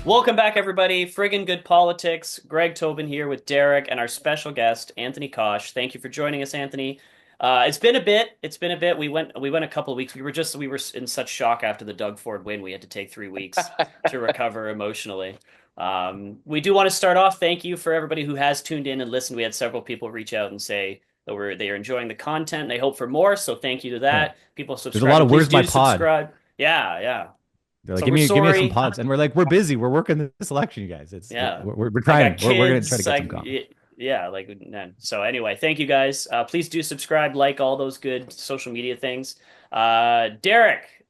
Welcome back, everybody. Friggin' Good Politics. Greg Tobin here with Derek and our special guest, Anthony Koch. Thank you for joining us, Anthony. It's been a bit. It's been a bit. We went a couple of weeks. We were in such shock after the Doug Ford win. We had to take 3 weeks to recover emotionally. We do want to start off. Thank you for everybody who has tuned in and listened. We had several people reach out and say that they are enjoying the content and they hope for more. So thank you to Yeah. that. People There's a lot subscribing, of please where's my do pod? subscribe. Yeah, yeah. They're like, So give we're me some sorry. pods. And we're like, we're busy. We're working this election, you guys. It's Yeah. we're I got trying. We're gonna try to kids. get some content. Yeah, like so anyway, thank you guys. Please do subscribe, like all those good social media things. Derek,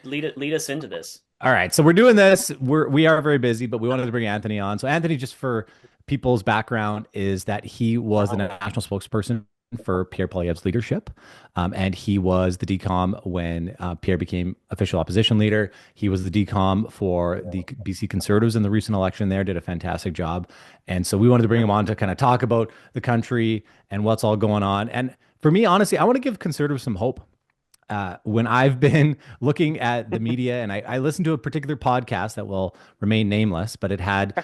lead us into this. All right. So we're doing this. We are very busy, but we wanted to bring Anthony on. So Anthony, just for people's background, is that he was the national spokesperson for Pierre Poilievre's leadership. And he was the DCOM when Pierre became official opposition leader. He was the DCOM for the BC Conservatives in the recent election there, did a fantastic job. And so we wanted to bring him on to kind of talk about the country and what's all going on. And for me, honestly, I want to give Conservatives some hope. When I've been looking at the media, and I listened to a particular podcast that will remain nameless, but it had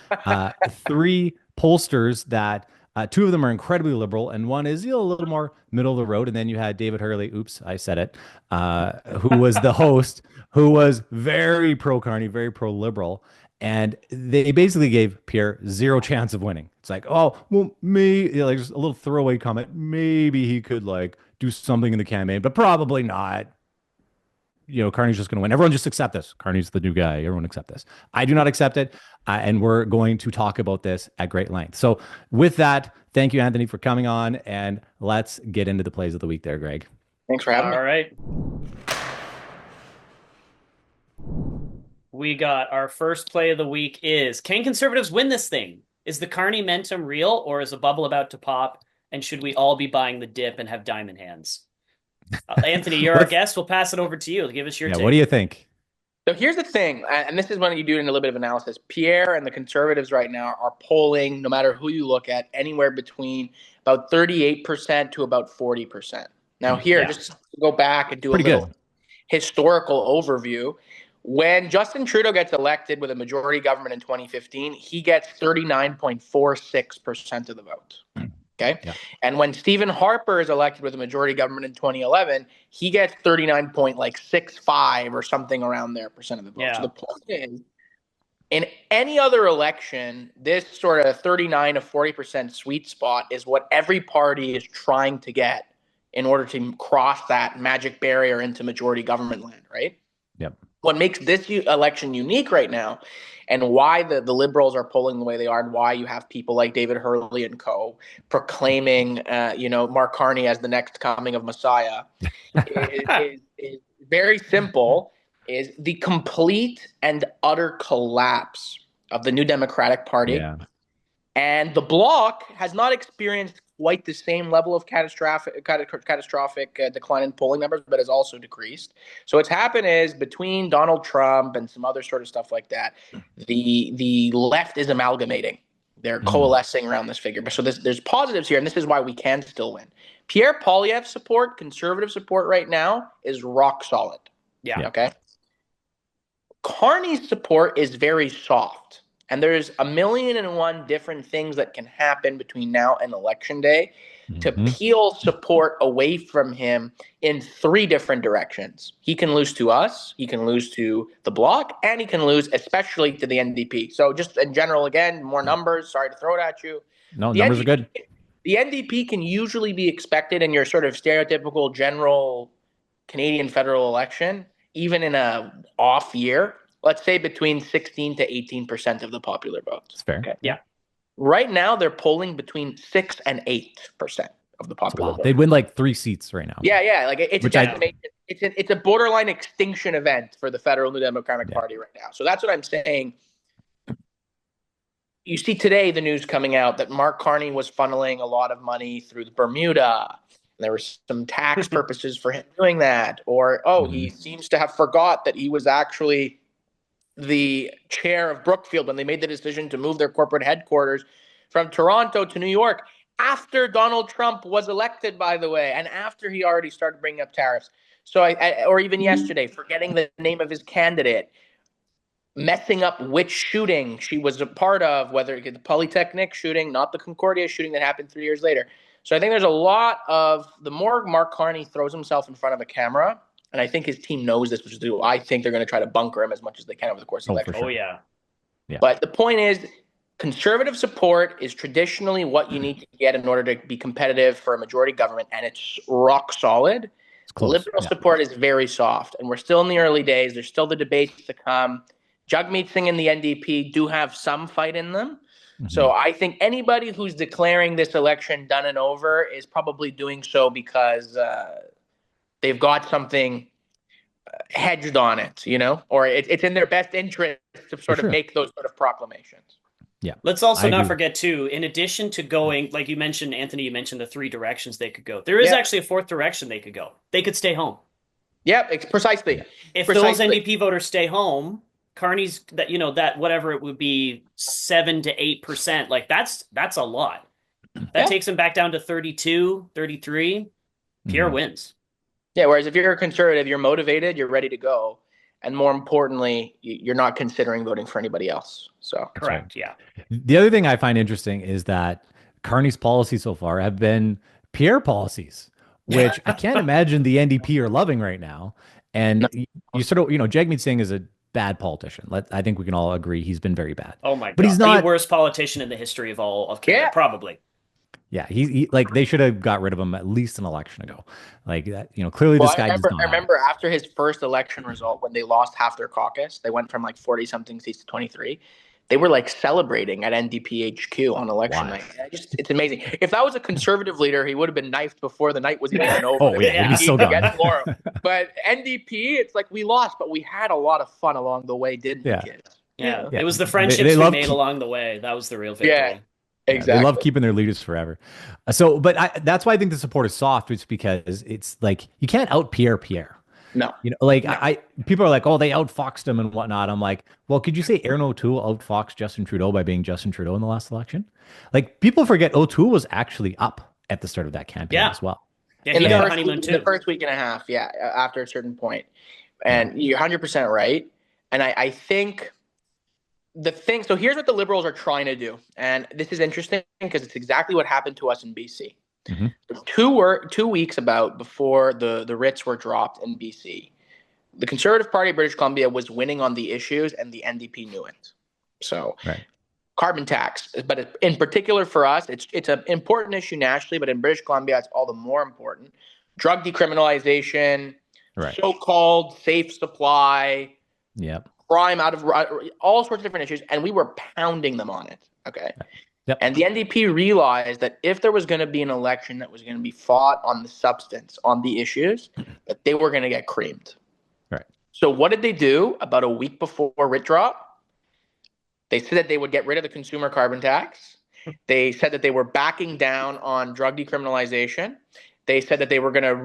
three pollsters that two of them are incredibly liberal, and one is a little more middle of the road. And then you had David Hurley, oops, I said it, who was the host, who was very pro Carney, very pro liberal. And they basically gave Pierre zero chance of winning. It's like, oh, well, like just a little throwaway comment. Maybe he could like do something in the campaign, but probably not. Carney's just going to win. Everyone just accept this. Carney's the new guy. Everyone accept this. I do not accept it. And we're going to talk about this at great length. So with that, thank you, Anthony, for coming on. And let's get into the plays of the week there, Greg. Thanks for having me. All right. We got our first play of the week is, can Conservatives win this thing? Is the Carneymentum real or is a bubble about to pop? And should we all be buying the dip and have diamond hands? Anthony, you're our guest. We'll pass it over to you. Give us your take. What do you think? So here's the thing, and this is when you do in a little bit of analysis. Pierre and the Conservatives right now are polling, no matter who you look at, anywhere between about 38% to about 40%. Now just to go back and do a little historical overview. When Justin Trudeau gets elected with a majority government in 2015, he gets 39.46% of the vote. Okay. Yeah. And when Stephen Harper is elected with a majority government in 2011, he gets 39.65 or something around there percent of the vote. Yeah. So the point is, in any other election, this sort of 39 to 40% sweet spot is what every party is trying to get in order to cross that magic barrier into majority government land, right? Yep. What makes this election unique right now, and why the Liberals are polling the way they are, and why you have people like David Hurley and co. proclaiming, Mark Carney as the next coming of Messiah, is very simple, is the complete and utter collapse of the New Democratic Party. Yeah. And the Bloc has not experienced quite the same level of catastrophic decline in polling numbers, but has also decreased. So what's happened is, between Donald Trump and some other sort of stuff like that, the left is amalgamating. They're coalescing around this figure. So there's positives here, and this is why we can still win. Pierre Poilievre's support, Conservative support right now, is rock solid. Yeah. Okay. Carney's support is very soft. And there's 1,000,001 different things that can happen between now and Election Day to peel support away from him in three different directions. He can lose to us, he can lose to the Bloc, and he can lose especially to the NDP. So just in general, again, more numbers. Sorry to throw it at you. No, numbers are good. The NDP can usually be expected in your sort of stereotypical general Canadian federal election, even in a off year. Let's say between 16 to 18% of the popular vote. That's fair. Okay. Yeah. Right now, they're polling between 6 and 8% of the popular vote. They'd win like 3 seats right now. Yeah. Like it's a borderline extinction event for the federal New Democratic Party right now. So that's what I'm saying. You see today the news coming out that Mark Carney was funneling a lot of money through the Bermuda. There were some tax purposes for him doing that. Or, he seems to have forgot that he was actually the chair of Brookfield when they made the decision to move their corporate headquarters from Toronto to New York after Donald Trump was elected, by the way, and after he already started bringing up tariffs. So or even yesterday, forgetting the name of his candidate. messing up which shooting she was a part of, whether it the Polytechnic shooting, not the Concordia shooting that happened 3 years later. So I think there's a lot of the more Mark Carney throws himself in front of a camera, and I think his team knows this, which is I think they're going to try to bunker him as much as they can over the course of the election. Oh, yeah. Yeah. But the point is, conservative support is traditionally what you need to get in order to be competitive for a majority government, and it's rock solid. Liberal support is very soft, and we're still in the early days. There's still the debates to come. Jagmeet Singh and the NDP do have some fight in them. Mm-hmm. So I think anybody who's declaring this election done and over is probably doing so because they've got something hedged on it, or it's in their best interest to sort of make those sort of proclamations. Yeah. Let's also not forget, too, in addition to going, like you mentioned, Anthony, you mentioned the 3 directions they could go. There is actually a 4th direction they could go. They could stay home. Yep, precisely. If those NDP voters stay home, Carney's that whatever it would be 7 to 8%, like that's a lot. That takes him back down to 32, 33. Pierre wins. Yeah, whereas if you're a conservative, you're motivated, you're ready to go. And more importantly, you're not considering voting for anybody else. So correct, yeah. The other thing I find interesting is that Carney's policies so far have been Pierre policies, which I can't imagine the NDP are loving right now. And you sort of, Jagmeet Singh is a bad politician. I think we can all agree he's been very bad. Oh my God. But he's not the worst politician in the history of all of Canada, probably. Yeah, he like they should have got rid of him at least an election ago. Like that, clearly this guy does not. I remember after his first election result, when they lost half their caucus, they went from like 40-something seats to 23. They were like celebrating at NDP HQ on election night. It's amazing. If that was a conservative leader, he would have been knifed before the night was even over. Oh yeah, he's so gone. But NDP, it's like we lost, but we had a lot of fun along the way, didn't we, kids? Yeah. It was the friendships we made along the way. That was the real victory. Yeah. Exactly. They love keeping their leaders forever. That's why I think the support is soft. It's because it's like you can't out Pierre. No. People are like, oh, they outfoxed him and whatnot. I'm like, well, could you say Aaron O'Toole outfoxed Justin Trudeau by being Justin Trudeau in the last election? Like, people forget O'Toole was actually up at the start of that campaign as well. Yeah, he got honeymoon too. The first week and a half, after a certain point. And you're 100% right. And I think so here's what the Liberals are trying to do. And this is interesting because it's exactly what happened to us in BC. Mm-hmm. 2 weeks before the writs were dropped in BC, the Conservative Party of British Columbia was winning on the issues and the NDP knew it. So carbon tax, but in particular for us, it's an important issue nationally, but in British Columbia, it's all the more important. Drug decriminalization, so-called safe supply, crime out of all sorts of different issues, and we were pounding them on it. Okay. Yep. And the NDP realized that if there was going to be an election that was going to be fought on the substance, on the issues, that they were going to get creamed. Right. So what did they do about a week before writ drop? They said that they would get rid of the consumer carbon tax. They said that they were backing down on drug decriminalization. They said that they were going to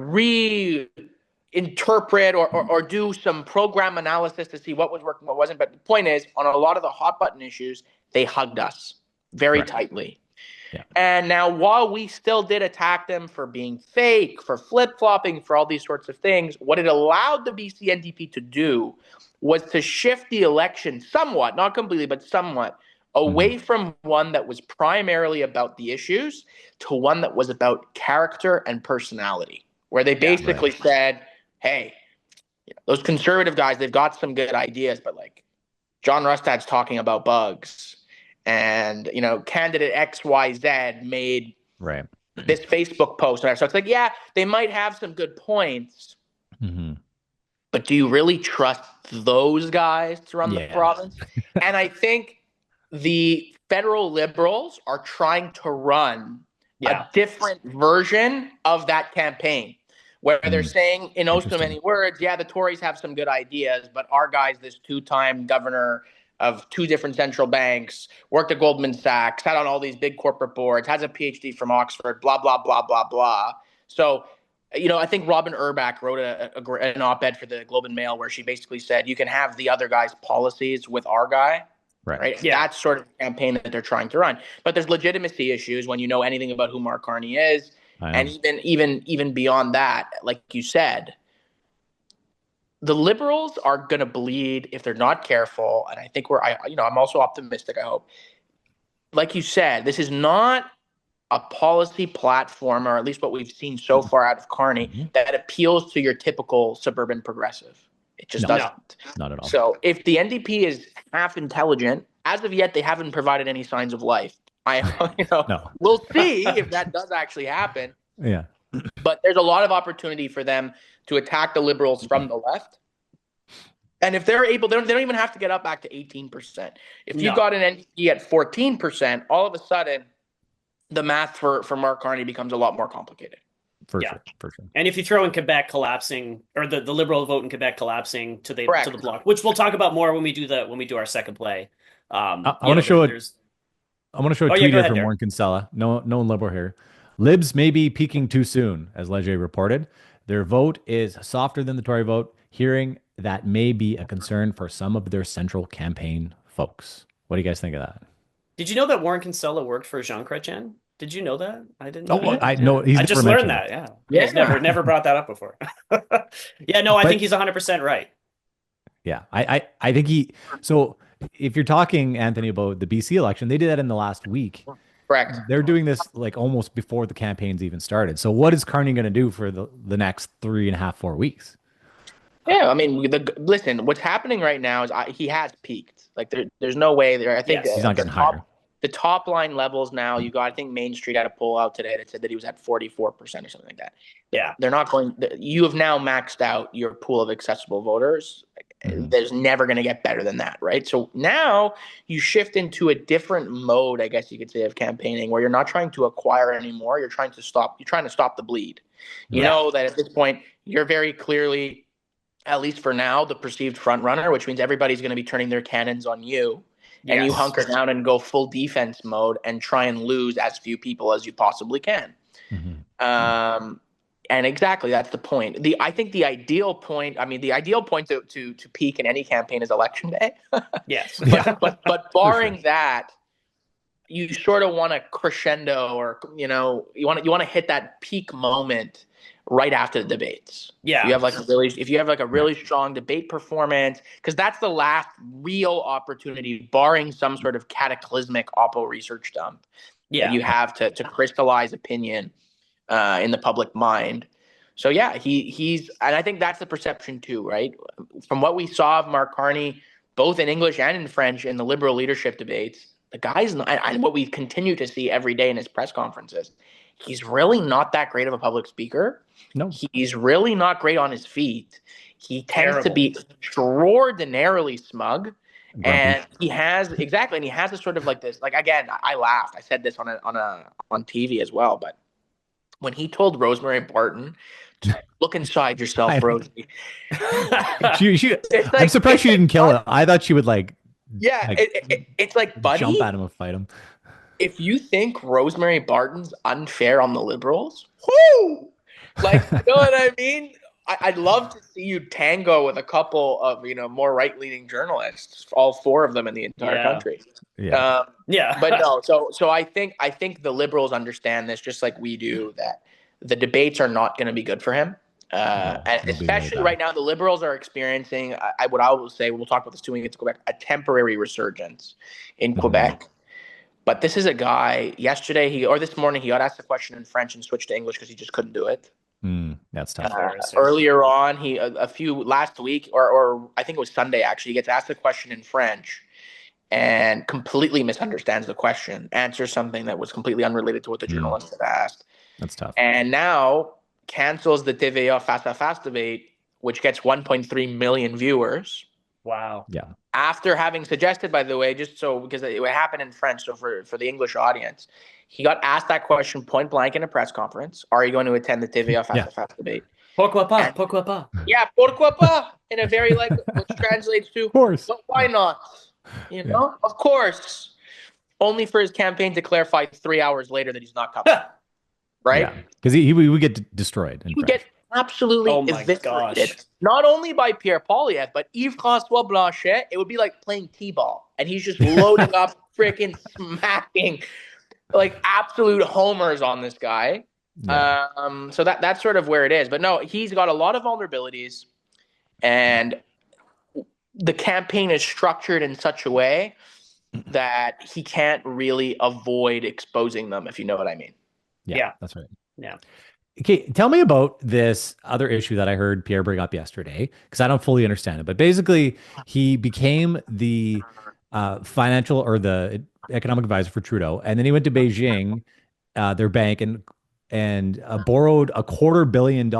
reinterpret or do some program analysis to see what was working, what wasn't. But the point is, on a lot of the hot button issues, they hugged us very tightly. Yeah. And now, while we still did attack them for being fake, for flip-flopping, for all these sorts of things, what it allowed the BC NDP to do was to shift the election somewhat, not completely, but somewhat, away from one that was primarily about the issues to one that was about character and personality, where they basically said, hey, those conservative guys, they've got some good ideas, but like John Rustad's talking about bugs. And, candidate XYZ made this Facebook post. So it's like, they might have some good points, but do you really trust those guys to run the province? And I think the federal Liberals are trying to run a different version of that campaign, where they're saying in so many words, the Tories have some good ideas, but our guy's this 2-time governor of 2 different central banks, worked at Goldman Sachs, sat on all these big corporate boards, has a PhD from Oxford, blah, blah, blah, blah, blah. So, I think Robin Urbach wrote an op-ed for the Globe and Mail where she basically said, you can have the other guy's policies with our guy. Right? Yeah. That's sort of the campaign that they're trying to run. But there's legitimacy issues when you know anything about who Mark Carney is. And even beyond that, like you said, the Liberals are going to bleed if they're not careful. And I think I'm also optimistic, I hope. Like you said, this is not a policy platform, or at least what we've seen so far out of Carney, that appeals to your typical suburban progressive. It just doesn't. Not at all. So if the NDP is half intelligent, as of yet, they haven't provided any signs of life. No. We'll see if that does actually happen. Yeah. But there's a lot of opportunity for them to attack the Liberals from the left. And if they're able, they don't even have to get up back to 18%. If you got an NDP at 14%, all of a sudden, the math for Mark Carney becomes a lot more complicated. For sure. And if you throw in Quebec collapsing, or the Liberal vote in Quebec collapsing to the bloc, which we'll talk about more when we do our second play. I want to show it. I want to show a tweet here from Warren Kinsella. No Liberal here. Libs may be peaking too soon, as Leger reported. Their vote is softer than the Tory vote. Hearing that may be a concern for some of their central campaign folks. What do you guys think of that? Did you know that Warren Kinsella worked for Jean Chrétien? Did you know that? I didn't know. I know. I just learned that. Yeah. He's never brought that up before. I think he's 100% right. Yeah. I think so if you're talking, Anthony, about the BC election, they did that in the last week. Correct. They're doing this like almost before the campaigns even started. So what is Carney going to do for the next 3.5, 4 weeks? Yeah, I mean, listen, what's happening right now is he has peaked. Like there's no way there. I think he's not getting higher. The top line levels now, I think Main Street had a poll out today that said that he was at 44% or something like that. Yeah. They're not going, you have now maxed out your pool of accessible voters. There's never going to get better than that, right? So now you shift into a different mode, I guess you could say, of campaigning, where you're not trying to acquire anymore. You're trying to stop the bleed. You know that at this point, you're very clearly, at least for now, the perceived front runner, which means everybody's going to be turning their cannons on you. And you hunker down and go full defense mode and try and lose as few people as you possibly can. And exactly, that's the point. I think the ideal point to peak in any campaign is election day. Yes. But barring that, you sort of want to crescendo, or you want to hit that peak moment right after the debates. Yeah. If you have a really strong debate performance, because that's the last real opportunity, barring some sort of cataclysmic Oppo research dump that you have to crystallize opinion in the public mind. So he's, and I think that's the perception too, right? From what we saw of Mark Carney, both in English and in French in the Liberal leadership debates, the guy's not, and what we continue to see every day in his press conferences, he's really not that great of a public speaker. No, he's really not great on his feet. He tends to be extraordinarily smug. And he has a sort of like this, like, again, I laughed. I said this on TV as well, but when he told Rosemary Barton to look inside yourself, Rosie. I'm surprised she didn't kill him. I thought she would it's like, buddy, jump at him and fight him. If you think Rosemary Barton's unfair on the Liberals, whoo! Like, you know what I mean? I'd love to see you tango with a couple of, more right-leaning journalists, all four of them in the entire country. But no, so I think the Liberals understand this just like we do, that the debates are not going to be good for him. And especially right now, the Liberals are experiencing, what I will say, we'll talk about this too when we get to Quebec, a temporary resurgence in Quebec. But this is a guy, this morning, he got asked a question in French and switched to English because he just couldn't do it. That's tough. Earlier on, last week, or I think it was Sunday, actually, he gets asked a question in French and completely misunderstands the question, answers something that was completely unrelated to what the journalist had asked. That's tough. And now cancels the TVA face-à-face debate, which gets 1.3 million viewers. Wow. Yeah. After having suggested, by the way, because it happened in French, so for the English audience, he got asked that question point blank in a press conference. Are you going to attend the TVA face-à-face debate? Pourquoi pas? Pourquoi pas? Yeah, pourquoi pas? In a very which translates to, of course. But why not? Of course. Only for his campaign to clarify 3 hours later that he's not coming. Right? Because he would get destroyed. He would get absolutely eviscerated. Not only by Pierre Poilievre, but Yves-François Blanchet. It would be like playing T-ball. And he's just loading up, freaking smacking, like absolute homers on this guy. So that's sort of where it is. But no, he's got a lot of vulnerabilities. And the campaign is structured in such a way that he can't really avoid exposing them, if you know what I mean. Yeah, Yeah. that's right. Yeah. Okay, tell me about this other issue that I heard Pierre bring up yesterday, because I don't fully understand it. But basically, he became the financial or the economic advisor for Trudeau, and then he went to Beijing, their bank, and borrowed $250 million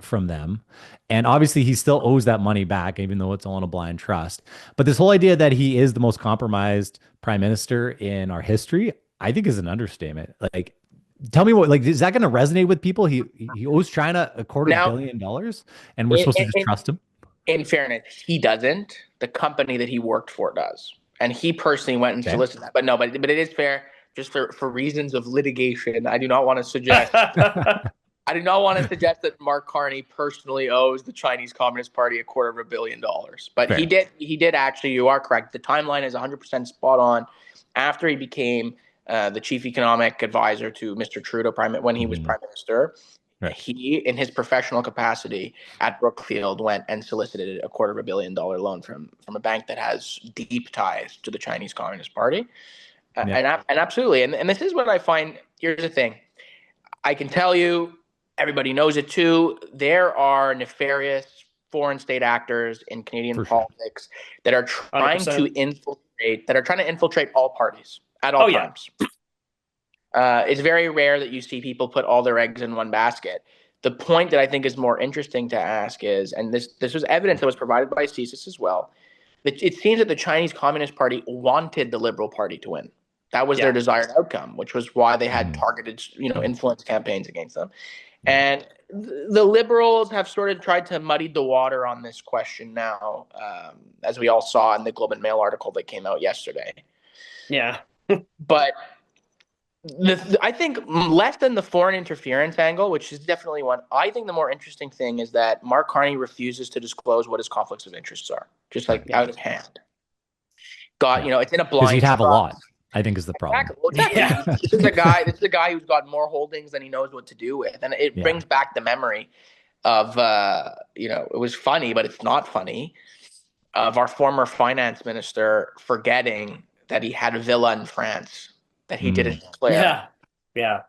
from them. And obviously, he still owes that money back, even though it's all in a blind trust. But this whole idea that he is the most compromised prime minister in our history, I think, is an understatement. Like, tell me what, like, is that going to resonate with people? He owes China a quarter Now, billion dollars, and we're in, supposed to in, just in trust him? in fairness, he doesn't. The company that he worked for does. And he personally went and Okay. solicited that. But no, but it is fair, just for reasons of litigation. I do not want to suggest that Mark Carney personally owes the Chinese Communist Party $250 million. But Fair. he did actually, you are correct. The timeline is 100% spot on. After he became the chief economic advisor to Mr. Trudeau, when he was Mhm. prime minister, Right. he, in his professional capacity at Brookfield, went and solicited $250 million loan from a bank that has deep ties to the Chinese Communist Party. Yeah. And absolutely. And this is what I find. Here's the thing. I can tell you, everybody knows it too. There are nefarious foreign state actors in Canadian For sure. politics that are trying to 100%. infiltrate all parties at all Oh, yeah. times. It's very rare that you see people put all their eggs in one basket. The point that I think is more interesting to ask is, and this was evidence that was provided by CSIS as well, that it seems that the Chinese Communist Party wanted the Liberal Party to win. That was their Yeah. desired outcome, which was why they had Mhm. targeted, influence campaigns against them. Yeah. And the Liberals have sort of tried to muddy the water on this question now, as we all saw in the Globe and Mail article that came out yesterday. Yeah. But I think less than the foreign interference angle, which is definitely one. I think the more interesting thing is that Mark Carney refuses to disclose what his conflicts of interests are, just like Yeah. out of hand. God, Yeah. it's in a Because he'd blind have a lot, trust. I think, is the problem. Exactly. Well, exactly. Yeah. This is a guy. This is a guy who's got more holdings than he knows what to do with, and it Yeah. brings back the memory of it was funny, but it's not funny, of our former finance minister forgetting that he had a villa in France that he didn't declare. Yeah. Yeah.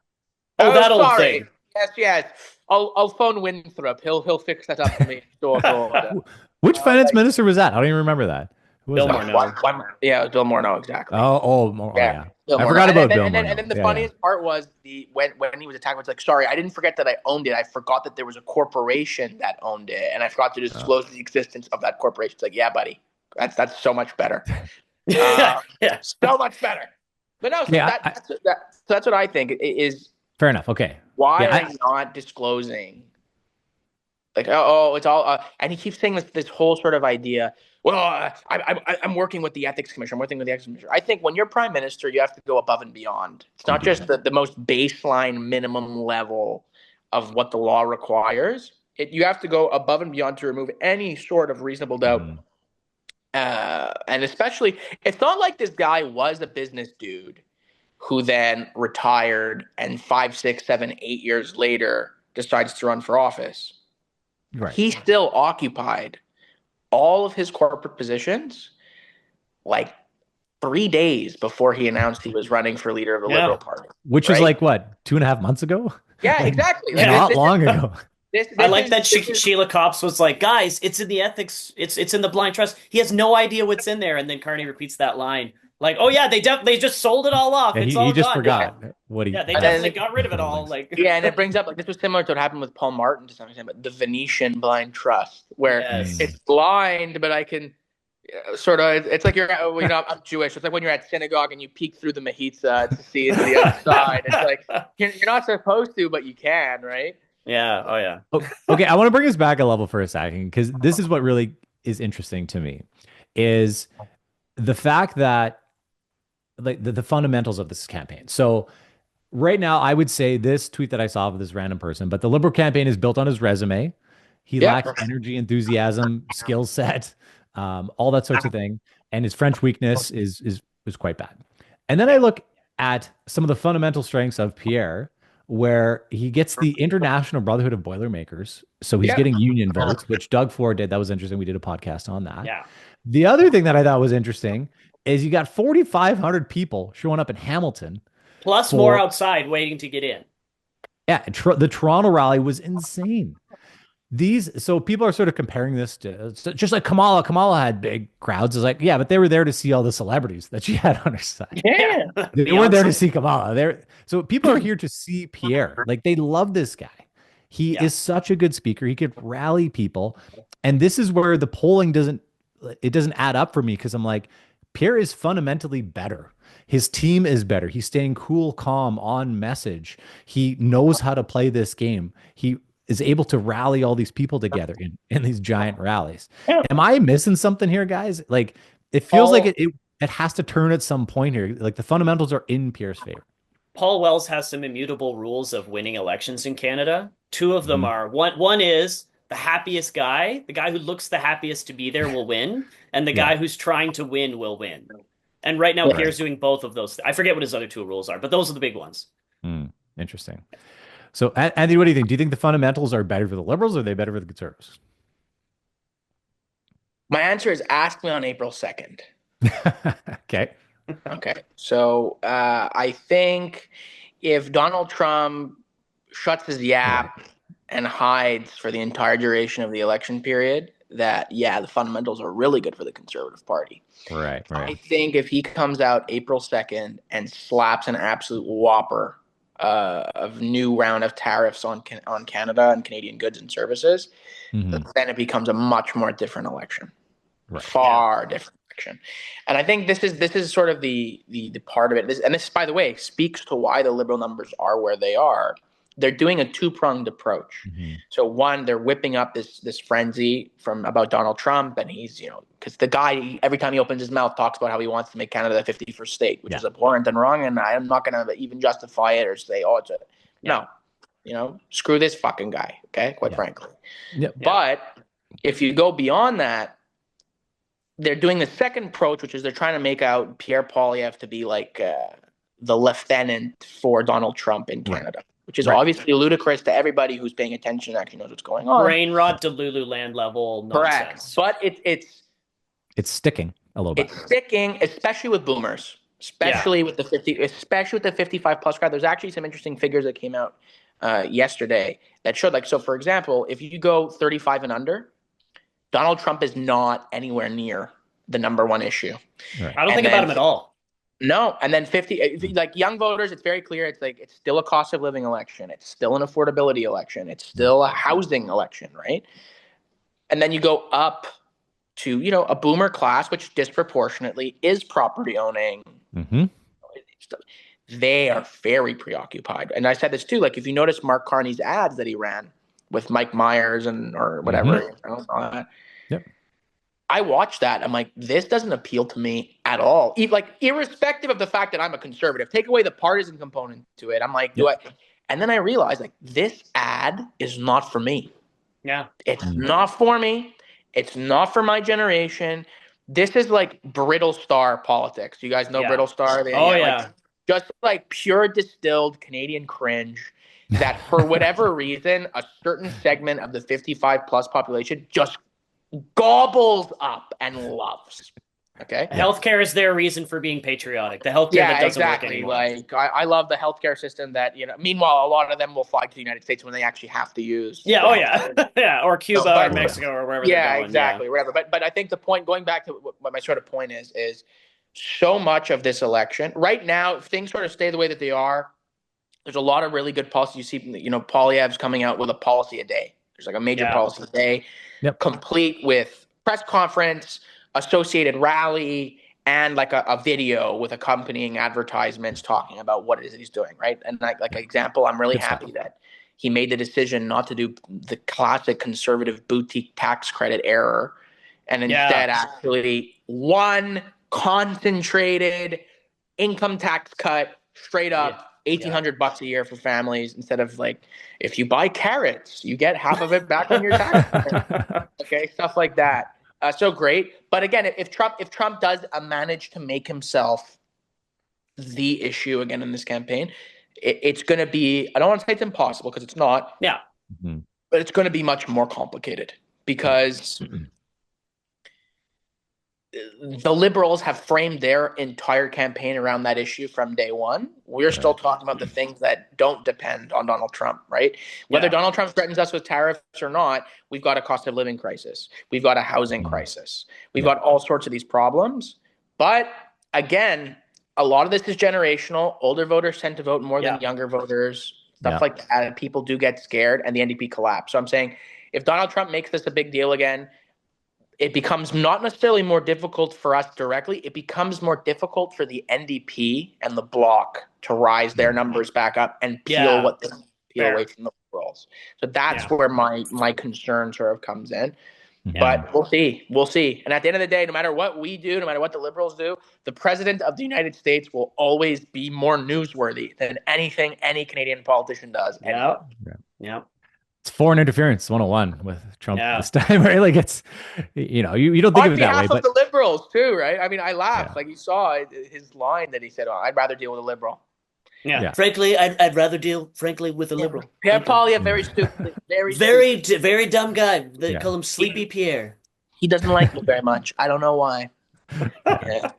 Oh, Oh, that old sorry. thing. Yes, yes. I'll phone Winthrop. He'll fix that up for me. Sure, sure. Which finance Like, minister was that? I don't even remember that. Who was Bill that? Morneau. yeah, it was Bill Morneau, exactly. Oh, Yeah, yeah. Bill I Morneau. forgot about Bill And Morneau. then the Yeah, yeah. funniest part was when he was attacked, was like, sorry, I didn't forget that I owned it. I forgot that there was a corporation that owned it, and I forgot to Oh. disclose the existence of that corporation. It's like, yeah, buddy, that's so much better. Yeah. So much better. But no, so Yeah, that's what I think is. fair enough. Okay. Why Yeah, are you not disclosing? Like, it's all, and he keeps saying this whole sort of idea. Well, I'm working with the ethics commission. I'm working with the ethics commission. I think when you're prime minister, you have to go above and beyond. It's you not do. just the most baseline minimum level of what the law requires. You have to go above and beyond to remove any sort of reasonable doubt. Mhm. And especially, it's not like this guy was a business dude who then retired and 5, 6, 7, 8 years later decides to run for office. Right. He still occupied all of his corporate positions like 3 days before he announced he was running for leader of the Liberal Party. Which was like, what, 2.5 months ago? Yeah, exactly. Yeah. Not long ago. I like that Sheila Copps was like, guys, it's in the ethics, it's in the blind trust. He has no idea what's in there, and then Carney repeats that line, like, oh yeah, they just sold it all off. Yeah, It's he all just gone. forgot what he. Yeah, they And definitely then- got rid of it all. holdings. Like, Yeah, and it brings up, like, this was similar to what happened with Paul Martin to some extent, but the Venetian blind trust, where yes. it's blind, but I can sort of, it's like I'm Jewish. It's like when you're at synagogue and you peek through the mechitza to see into the other side. It's like, you're not supposed to, but you can, right? Yeah. Oh yeah. Okay, I want to bring us back a level for a second, because this is what really is interesting to me, is the fact that, like, the fundamentals of this campaign. So right now, I would say this tweet that I saw of this random person, but the Liberal campaign is built on his resume. He Yeah. lacks energy, enthusiasm, skill set, all that sorts of thing, and his French weakness is quite bad. And then I look at some of the fundamental strengths of Pierre, where he gets the International Brotherhood of Boilermakers. So he's Yeah. getting union votes, which Doug Ford did. That was interesting. We did a podcast on that. Yeah. The other thing that I thought was interesting is you got 4,500 people showing up in Hamilton Plus more for, outside waiting to get in. yeah, the Toronto rally was insane. So people are sort of comparing this to just like Kamala. Kamala had big crowds. It's like, yeah, but they were there to see all the celebrities that she had on her side. Yeah. They weren't there to Beyonce. see Kamala. So people are here to see Pierre. Like they love this guy. He Yeah. is such a good speaker. He could rally people. And this is where the polling doesn't add up for me because I'm like, Pierre is fundamentally better. His team is better. He's staying cool, calm, on message. He knows how to play this game. He is able to rally all these people together in these giant rallies. Yeah. Am I missing something here, guys? Like it feels like Paul, it has to turn at some point here. Like the fundamentals are in Pierre's favor. Paul Wells has some immutable rules of winning elections in Canada. Two of them Mhm. are one is the happiest guy, the guy who looks the happiest to be there will win, and the Yeah. guy who's trying to win will win. And right now, Yeah. Pierre's doing both of those. I forget what his other two rules are, but those are the big ones. Interesting. So, Andy, what do you think? Do you think the fundamentals are better for the Liberals or are they better for the Conservatives? my answer is ask me on April 2nd. Okay. Okay. So I think if Donald Trump shuts his yap and hides for the entire duration of the election period, that, yeah, the fundamentals are really good for the Conservative Party. Right. I think if he comes out April 2nd and slaps an absolute whopper of new round of tariffs on Canada and Canadian goods and services, Mhm. then it becomes a much more different election. Right. Far different election. And I think this is sort of the part of it. This, by the way, speaks to why the Liberal numbers are where they are. They're doing a two-pronged approach. Mhm. So one, they're whipping up this frenzy about Donald Trump, and he's, because the guy, every time he opens his mouth, talks about how he wants to make Canada the 51st state, which is abhorrent and wrong, and I'm not going to even justify it or say, oh, no, screw this fucking guy, okay, quite frankly. Yeah. But if you go beyond that, they're doing the second approach, which is they're trying to make out Pierre Poilievre to be like the lieutenant for Donald Trump in Canada. Which is obviously ludicrous to everybody who's paying attention and actually knows what's going on. Brain rot to Lululand level nonsense. Correct. But it's sticking a little bit. It's sticking, especially with boomers, especially with the 55 plus crowd. There's actually some interesting figures that came out yesterday that showed, like, so for example, if you go 35 and under, Donald Trump is not anywhere near the number one issue. Right. I don't think about him at all. No, and then 50, like young voters, it's very clear. It's like it's still a cost of living election. It's still an affordability election. It's still a housing election, right? And then you go up to a boomer class, which disproportionately is property owning. Mm-hmm. They are very preoccupied, and I said this too. Like if you notice Mark Carney's ads that he ran with Mike Myers or whatever, Yep. I watched that. I'm like, this doesn't appeal to me at all. Like, irrespective of the fact that I'm a conservative, take away the partisan component to it. I'm like, and then I realized, like, this ad is not for me. Yeah. It's not for me. It's not for my generation. This is like brittle star politics. You guys know brittle star? Like, just like pure distilled Canadian cringe that for whatever reason, a certain segment of the 55 plus population just gobbles up and loves. Okay. Healthcare is their reason for being patriotic. The healthcare that doesn't work anymore. Like I love the healthcare system that, meanwhile, a lot of them will fly to the United States when they actually have to use. Yeah. Oh yeah. Yeah. Or Cuba or Mexico or wherever they're going. Exactly. Wherever. But I think the point, going back to what my sort of point is so much of this election right now, if things sort of stay the way that they are, there's a lot of really good policy. You see, Poilievre's coming out with a policy a day. There's like a major policy a day, complete with press conference, associated rally, and like a video with accompanying advertisements talking about what it is he's doing, right? And like an example, I'm really happy that he made the decision not to do the classic conservative boutique tax credit error, and instead actually one concentrated income tax cut straight up. $1,800 a year for families, instead of like, if you buy carrots, you get half of it back on your tax. Okay, stuff like that. So great. But again, if Trump does manage to make himself the issue again in this campaign, it's going to be, I don't want to say it's impossible because it's not, Yeah. Mhm. but it's going to be much more complicated because the Liberals have framed their entire campaign around that issue from day one. We're still talking about the things that don't depend on Donald Trump, right? Whether Donald Trump threatens us with tariffs or not, we've got a cost of living crisis. We've got a housing crisis. We've got all sorts of these problems. But again, a lot of this is generational. Older voters tend to vote more than younger voters, stuff like that. And people do get scared and the NDP collapse. So I'm saying if Donald Trump makes this a big deal again, it becomes not necessarily more difficult for us directly. It becomes more difficult for the NDP and the Bloc to rise their numbers back up and peel what they peel away from the Liberals. So that's where my concern sort of comes in. But we'll see. We'll see. And at the end of the day, no matter what we do, no matter what the Liberals do, the president of the United States will always be more newsworthy than anything any Canadian politician does. Yeah. It's foreign interference 101 with Trump this time, right? Like it's, you don't think of it that way, On behalf but of the Liberals too, right? I mean, I laughed. Like you saw his line that he said, "Oh, I'd rather deal with a Liberal." Yeah. Frankly, I'd rather deal with a Liberal. Pierre Poilievre, very stupid, very dumb guy. They call him Sleepy Pierre. He doesn't like me very much. I don't know why.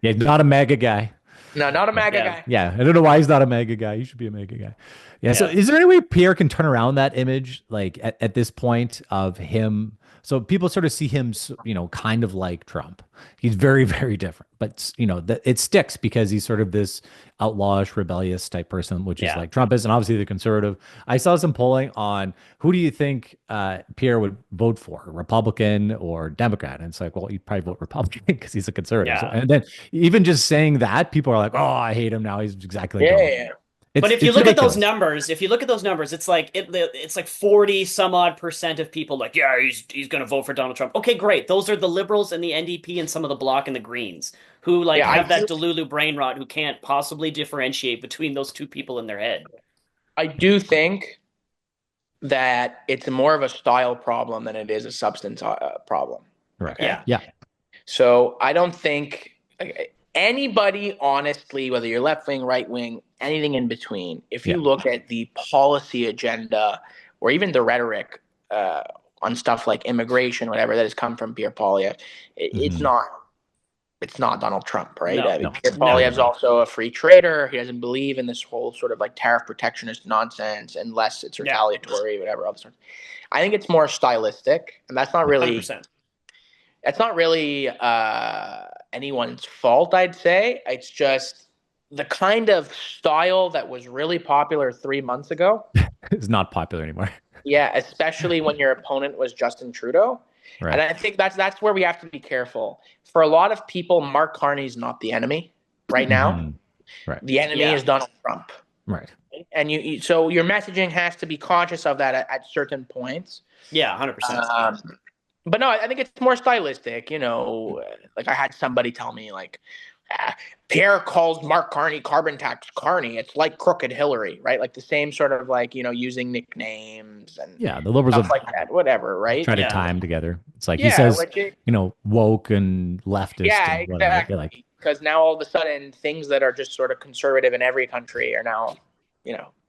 Yeah, not a MAGA guy. No, not a MAGA guy. Yeah, I don't know why he's not a MAGA guy. He should be a MAGA guy. Yeah. So is there any way Pierre can turn around that image, like at this point of him? So people sort of see him, kind of like Trump. He's very, very different, but it sticks because he's sort of this outlawish, rebellious type person, which is like Trump is, and obviously the conservative. I saw some polling on who do you think Pierre would vote for, Republican or Democrat? And it's like, well, he'd probably vote Republican because he's a conservative. Yeah. So, and then even just saying that, people are like, oh, I hate him now. He's exactly like yeah. But if you look at those numbers, it's like it's like 40 some odd % of people like, yeah, he's going to vote for Donald Trump. Okay, great. Those are the Liberals and the NDP and some of the Bloc and the Greens who have that Delulu brain rot who can't possibly differentiate between those two people in their head. I do think that it's more of a style problem than it is a substance problem. Right. Okay? Yeah. So I don't think anybody, honestly, whether you're left wing, right wing, anything in between, if you look at the policy agenda or even the rhetoric on stuff like immigration, whatever that has come from Pierre Poilievre, it's not Donald Trump, right? Pierre Poilievre's also a free trader. He doesn't believe in this whole sort of like tariff protectionist nonsense unless it's retaliatory, whatever other sorts. I think it's more stylistic, and that's not really 100%. That's not really anyone's fault, I'd say. It's just the kind of style that was really popular 3 months ago. It's not popular anymore. Yeah, especially when your opponent was Justin Trudeau. Right. And I think that's where we have to be careful. For a lot of people, Mark Carney's not the enemy right now. Right. The enemy is Donald Trump. Right. And so your messaging has to be conscious of that at certain points. Yeah, 100%. But no, I think it's more stylistic. Like I had somebody tell me, like, Pierre calls Mark Carney carbon tax Carney. It's like crooked Hillary, right? Like the same sort of like, using nicknames and the Liberals stuff like that, whatever, right? Try to tie them together. It's like he says, woke and leftist. Yeah, and whatever. exactly. Like, because now all of a sudden things that are just sort of conservative in every country are now,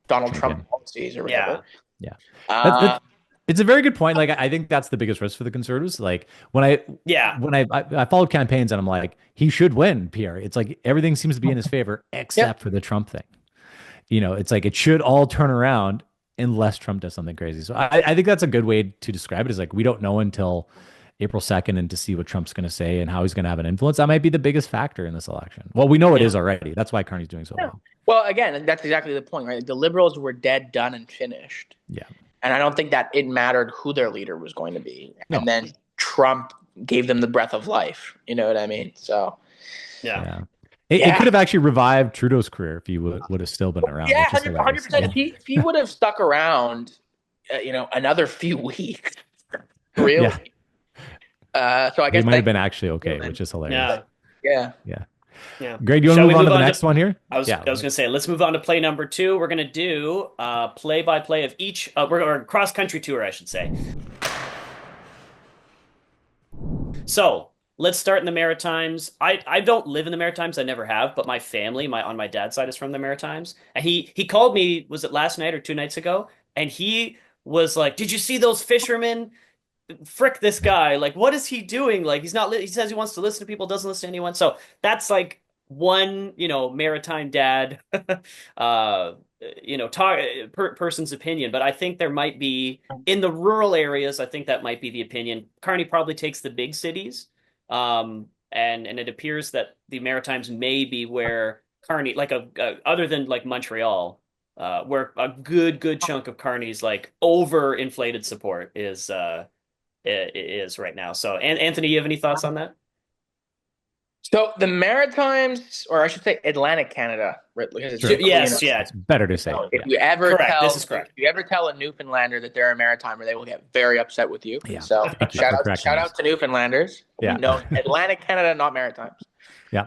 Donald Trump policies or whatever. Yeah. It's a very good point. Like, I think that's the biggest risk for the conservatives. Like when I followed campaigns and I'm like, he should win, Pierre. It's like everything seems to be in his favor except for the Trump thing. It's like it should all turn around unless Trump does something crazy. So I think that's a good way to describe it. Is like we don't know until April 2nd and to see what Trump's going to say and how he's going to have an influence. That might be the biggest factor in this election. Well, we know it is already. That's why Carney's doing so well. Well, again, that's exactly the point, right? The Liberals were dead, done, and finished. Yeah. And I don't think that it mattered who their leader was going to be. No. And then Trump gave them the breath of life. You know what I mean? So, It could have actually revived Trudeau's career if he would have still been around. Yeah, 100%. If he would have stuck around, another few weeks, really. So I guess he might have been actually okay, which is hilarious. Yeah. Greg, do you want to move on to the next one here? I was going to say, let's move on to play number 2. We're going to do play-by-play of each, or cross-country tour, I should say. So, let's start in the Maritimes. I don't live in the Maritimes. I never have, but my family, on my dad's side is from the Maritimes. And he called me, was it last night or 2 nights ago? And he was like, "Did you see those fishermen? Frick this guy. Like, what is he doing? Like, he's not, he says he wants to listen to people, doesn't listen to anyone." So that's like one, maritime dad, uh, talk person's opinion. But I think there might be in the rural areas, I think that might be the opinion. Carney probably takes the big cities. And it appears that the Maritimes may be where Carney, like other than like Montreal, where a good chunk of Carney's like overinflated support is right now. So, and Anthony, you have any thoughts on that? So the Maritimes, or I should say Atlantic Canada, right? Because Sure. Yes, yeah, It's better to say. If you ever correct. tell, This is correct. if you ever tell a Newfoundlander that they're a Maritimer, they will get very upset with you. Yeah. So Thank you for correcting shout us. out to Newfoundlanders. Yeah. No, Atlantic Canada, not Maritimes. Yeah.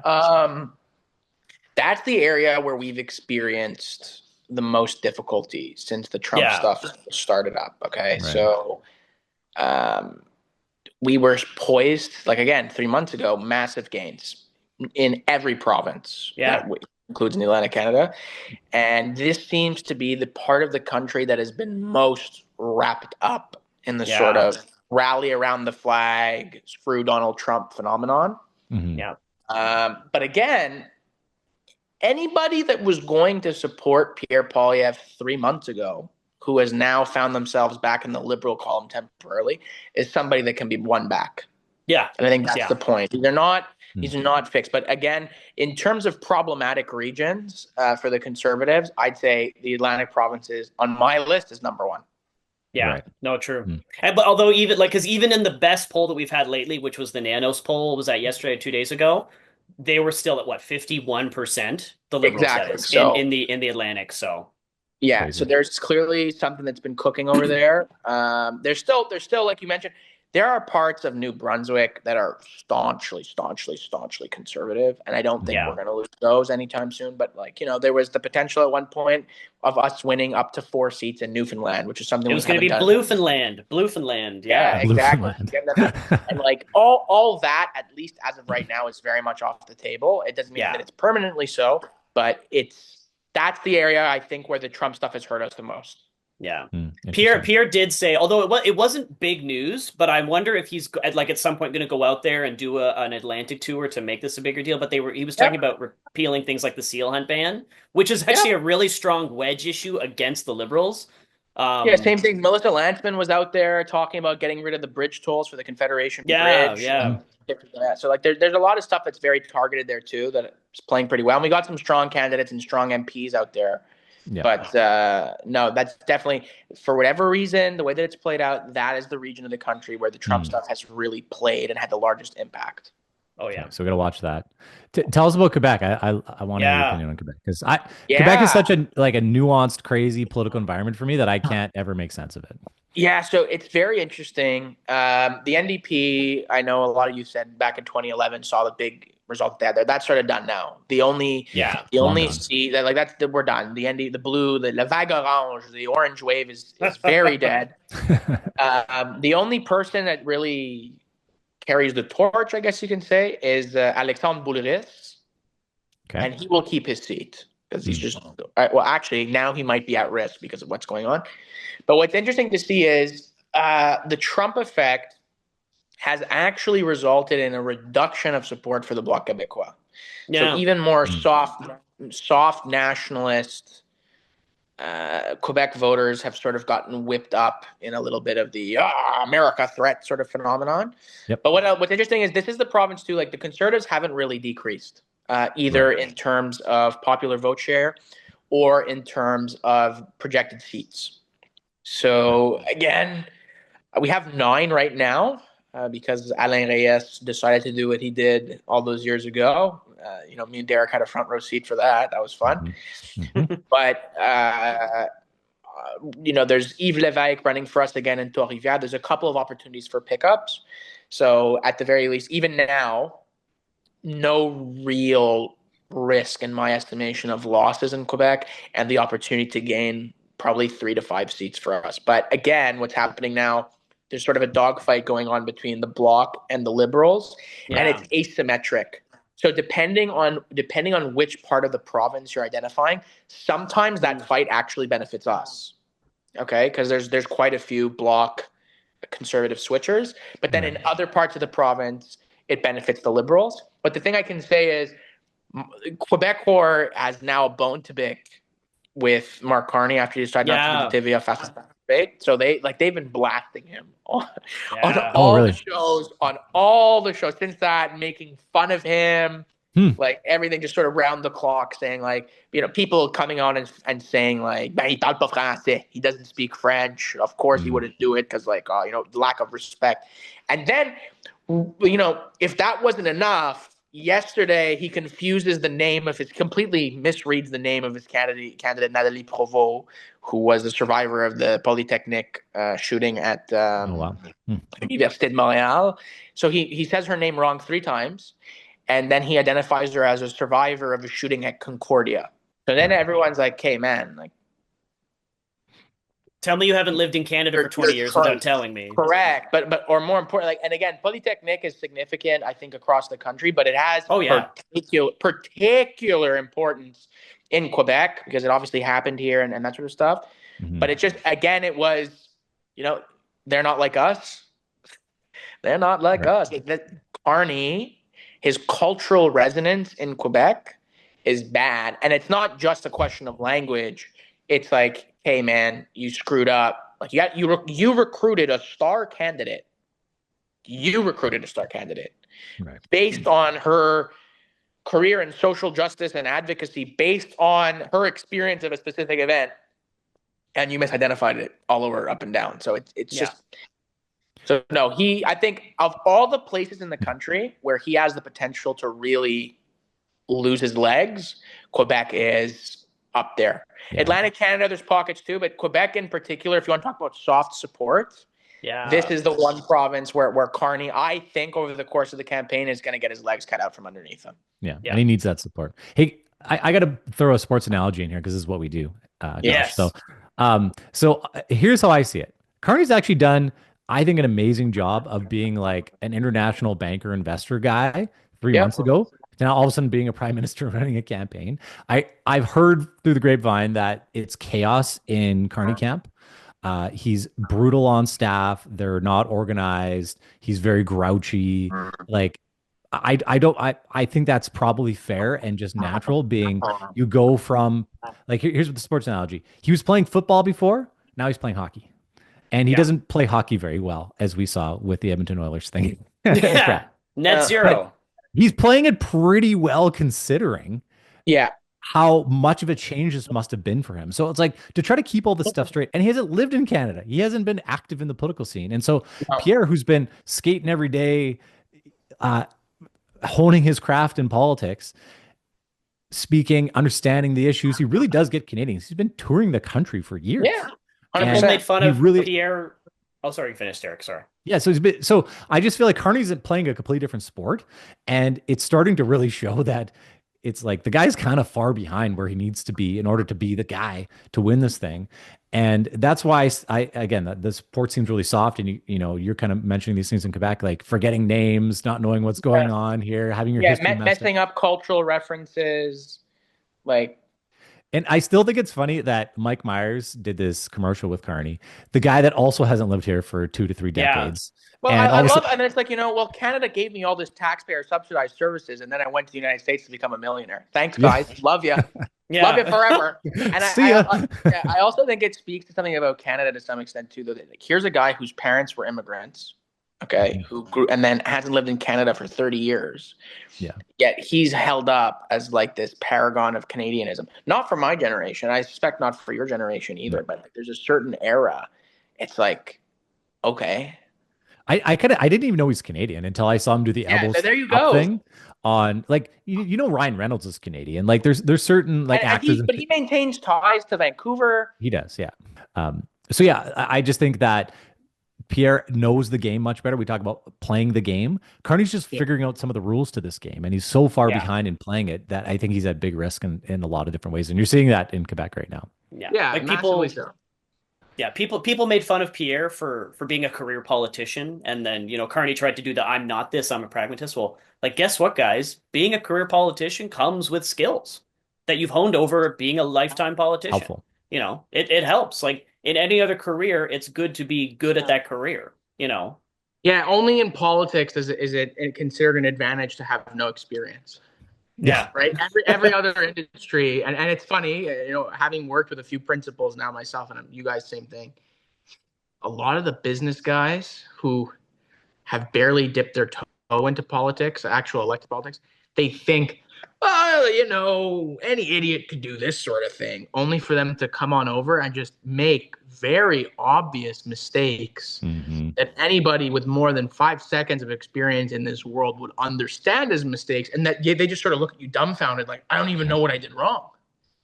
That's the area where we've experienced the most difficulty since the Trump stuff started up. Okay, Right. so we were poised, like again, 3 months ago, massive gains in every province. Yeah. That includes in Atlantic Canada. And this seems to be the part of the country that has been most wrapped up in the sort of rally around the flag, screw Donald Trump phenomenon. Mhm. Yeah. But again, anybody that was going to support Pierre Poilievre 3 months ago, who has now found themselves back in the Liberal column temporarily, is somebody that can be won back. Yeah. And I think that's the point. These are not fixed. But again, in terms of problematic regions for the Conservatives, I'd say the Atlantic provinces on my list is number one. Yeah, Right. no, true. And, but although even like, because even in the best poll that we've had lately, which was the Nanos poll, was that yesterday or 2 days ago, they were still at what, 51%, the Liberals, that Exactly. is, So in the Atlantic. So yeah, Crazy. so there's clearly something that's been cooking over there. There's still, like you mentioned, there are parts of New Brunswick that are staunchly conservative, and I don't think we're going to lose those anytime soon. But like, there was the potential at one point of us winning up to 4 seats in Newfoundland, which is something it was going to be Bluefenland. Yeah, exactly. Bluefenland. And like all that, at least as of right now, is very much off the table. It doesn't mean that it's permanently so, but that's the area I think where the Trump stuff has hurt us the most. Yeah. Interesting. Pierre did say, although it wasn't big news, but I wonder if he's like at some point going to go out there and do an Atlantic tour to make this a bigger deal. But he was talking about repealing things like the seal hunt ban, which is actually a really strong wedge issue against the Liberals. Same thing. Melissa Lantsman was out there talking about getting rid of the bridge tolls for the Confederation Bridge. Yeah. So like there's a lot of stuff that's very targeted there too that is playing pretty well. And we got some strong candidates and strong MPs out there. Yeah. But no, that's definitely, for whatever reason, the way that it's played out, that is the region of the country where the Trump stuff has really played and had the largest impact. Oh yeah, so we got to watch that. Tell us about Quebec. I want to hear your opinion on Quebec, because Quebec is such a nuanced, crazy political environment for me that I can't ever make sense of it. Yeah, so it's very interesting. The NDP, I know a lot of you said back in 2011 saw the big result they had there. That's sort of done now. The only seat that we're done. The blue, the vague orange, the orange wave is very dead. The only person that really carries the torch, I guess you can say, is Alexandre Boulris, and he will keep his seat because he's just well. Actually, now he might be at risk because of what's going on. But what's interesting to see is the Trump effect has actually resulted in a reduction of support for the Bloc Québécois. Yeah. So even more soft nationalist Quebec voters have sort of gotten whipped up in a little bit of the America threat sort of phenomenon. Yep. But what's interesting is this is the province too. Like the Conservatives haven't really decreased either in terms of popular vote share or in terms of projected seats. So again, we have 9 right now because Alain Reyes decided to do what he did all those years ago. Me and Derek had a front row seat for that. That was fun. Mm-hmm. But, there's Yves Lévesque running for us again in Trois-Rivières. There's a couple of opportunities for pickups. So at the very least, even now, no real risk in my estimation of losses in Quebec and the opportunity to gain probably 3 to 5 seats for us. But again, what's happening now, there's sort of a dogfight going on between the Bloc and the Liberals, and Yeah. it's asymmetric. So depending on which part of the province you're identifying, sometimes that fight actually benefits us. Okay, because there's quite a few Bloc conservative switchers, but then in other parts of the province, it benefits the Liberals. But the thing I can say is Quebecor has now a bone to pick with Mark Carney after he decided not to do the TVA Fast debate. So they've been blasting him on all really? the shows, since that, making fun of him. Like everything just sort of round the clock, saying like, people coming on and saying like, ben, il parle pas français. He doesn't speak French. Of course he wouldn't do it because like, lack of respect. And then, if that wasn't enough, yesterday he completely misreads the name of his candidate Nathalie Provost, who was the survivor of the Polytechnique shooting at Université de Montréal. So he says her name wrong 3 times. And then he identifies her as a survivor of a shooting at Concordia. So then everyone's like, hey, man, like, tell me you haven't lived in Canada for 20 years without telling me. Correct. But or more important, like, and again, Polytechnique is significant, I think, across the country, but it has particular importance in Quebec because it obviously happened here and that sort of stuff. But it just, again, it was, they're not like us. They're not like us. Carney, his cultural resonance in Quebec is bad. And it's not just a question of language. It's like, hey, man, you screwed up. Like you recruited a star candidate. Based on her career in social justice and advocacy, based on her experience of a specific event. And you misidentified it all over, up and down. So it's just... So no, I think of all the places in the country where he has the potential to really lose his legs, Quebec is up there. Yeah. Atlantic Canada, there's pockets too, but Quebec in particular, if you want to talk about soft support, this is the one province where Carney, I think over the course of the campaign, is going to get his legs cut out from underneath him. Yeah, and he needs that support. Hey, I got to throw a sports analogy in here because this is what we do. Yes. So here's how I see it. Carney's actually done, I think, an amazing job of being like an international banker investor guy 3 months ago. Now all of a sudden being a prime minister running a campaign. I've heard through the grapevine that it's chaos in Carney camp. He's brutal on staff. They're not organized. He's very grouchy. Like I think that's probably fair and just natural, being you go from like, here's what the sports analogy. He was playing football before, now he's playing hockey. And he doesn't play hockey very well, as we saw with the Edmonton Oilers thing. Net zero. He's playing it pretty well considering how much of a change this must have been for him. So it's like to try to keep all this stuff straight. And he hasn't lived in Canada. He hasn't been active in the political scene. And so Pierre, who's been skating every day, honing his craft in politics, speaking, understanding the issues, he really does get Canadians. He's been touring the country for years. Yeah. People made fun of Pierre. Oh, sorry, you finished, Derek. Sorry. Yeah, so I just feel like Carney's playing a completely different sport, and it's starting to really show that it's like the guy's kind of far behind where he needs to be in order to be the guy to win this thing. And that's why the sport seems really soft. And you're kind of mentioning these things in Quebec, like forgetting names, not knowing what's going on here, having your history messing up cultural references, like. And I still think it's funny that Mike Myers did this commercial with Carney, the guy that also hasn't lived here for 2 to 3 decades. Well, and I love, and it's like, Canada gave me all this taxpayer subsidized services, and then I went to the United States to become a millionaire. Thanks, guys. Love you. Love you forever. And I also think it speaks to something about Canada to some extent too, though. Like, here's a guy whose parents were immigrants, who grew and then hasn't lived in Canada for 30 years. Yeah. Yet he's held up as like this paragon of Canadianism. Not for my generation. I suspect not for your generation either, but like, there's a certain era. It's like, okay. I didn't even know he's Canadian until I saw him do the elbow there you go. thing on, like, Ryan Reynolds is Canadian. Like there's certain like actors, but he maintains ties to Vancouver. He does, yeah. So yeah, I just think that Pierre knows the game much better. We talk about playing the game. Carney's just figuring out some of the rules to this game, and he's so far behind in playing it that I think he's at big risk in a lot of different ways. And you're seeing that in Quebec right now. Like people, Yeah, people made fun of Pierre for being a career politician, and then Carney tried to do the "I'm not this, I'm a pragmatist." Well, like guess what, guys? Being a career politician comes with skills that you've honed over being a lifetime politician. Helpful. It helps. Like in any other career, it's good to be good at that career. Yeah, only in politics is it considered an advantage to have no experience. Yeah. Yeah, Right. Every other industry, and it's funny, having worked with a few principals now myself, and you guys, same thing. A lot of the business guys who have barely dipped their toe into politics, actual elected politics, they think, well, any idiot could do this sort of thing, only for them to come on over and just make very obvious mistakes Hmm. that anybody with more than 5 seconds of experience in this world would understand as mistakes, and that they just sort of look at you dumbfounded, like, I don't even know what I did wrong.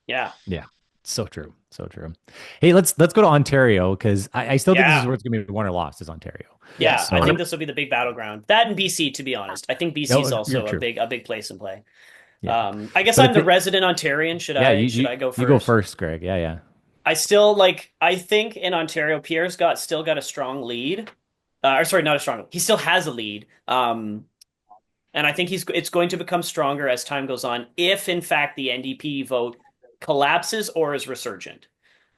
yeah, Yeah. So true. So true. Hey, let's go to Ontario because I still think this is yeah, where it's gonna be won or lost is Ontario. yeah. Yes, I So, think this will be the big battleground. That and BC, to be honest. I think BC is oh, you're also a true. big place in play. Yeah. I guess But I'm if the it, resident Ontarian. Should yeah, I should I go you go first? first, Greg. Yeah, yeah. I still like. I think in Ontario, Pierre's still got a strong lead. Or sorry, not a strong. He still has a lead. And I think it's going to become stronger as time goes on, if in fact the NDP vote collapses or is resurgent.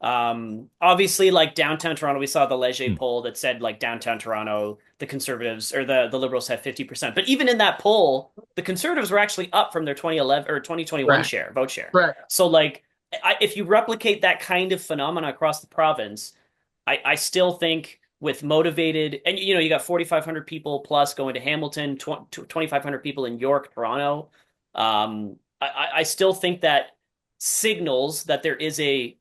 Obviously, like downtown Toronto, we saw the Leger Hmm. poll that said like downtown Toronto, the Conservatives or the Liberals have 50%. But even in that poll, the Conservatives were actually up from their 2011 or 2021 correct, vote share. correct. So like, if you replicate that kind of phenomena across the province, I still think with motivated, and you got 4,500 people plus going to Hamilton, 2,500 people in York, Toronto. I still think that signals that there is a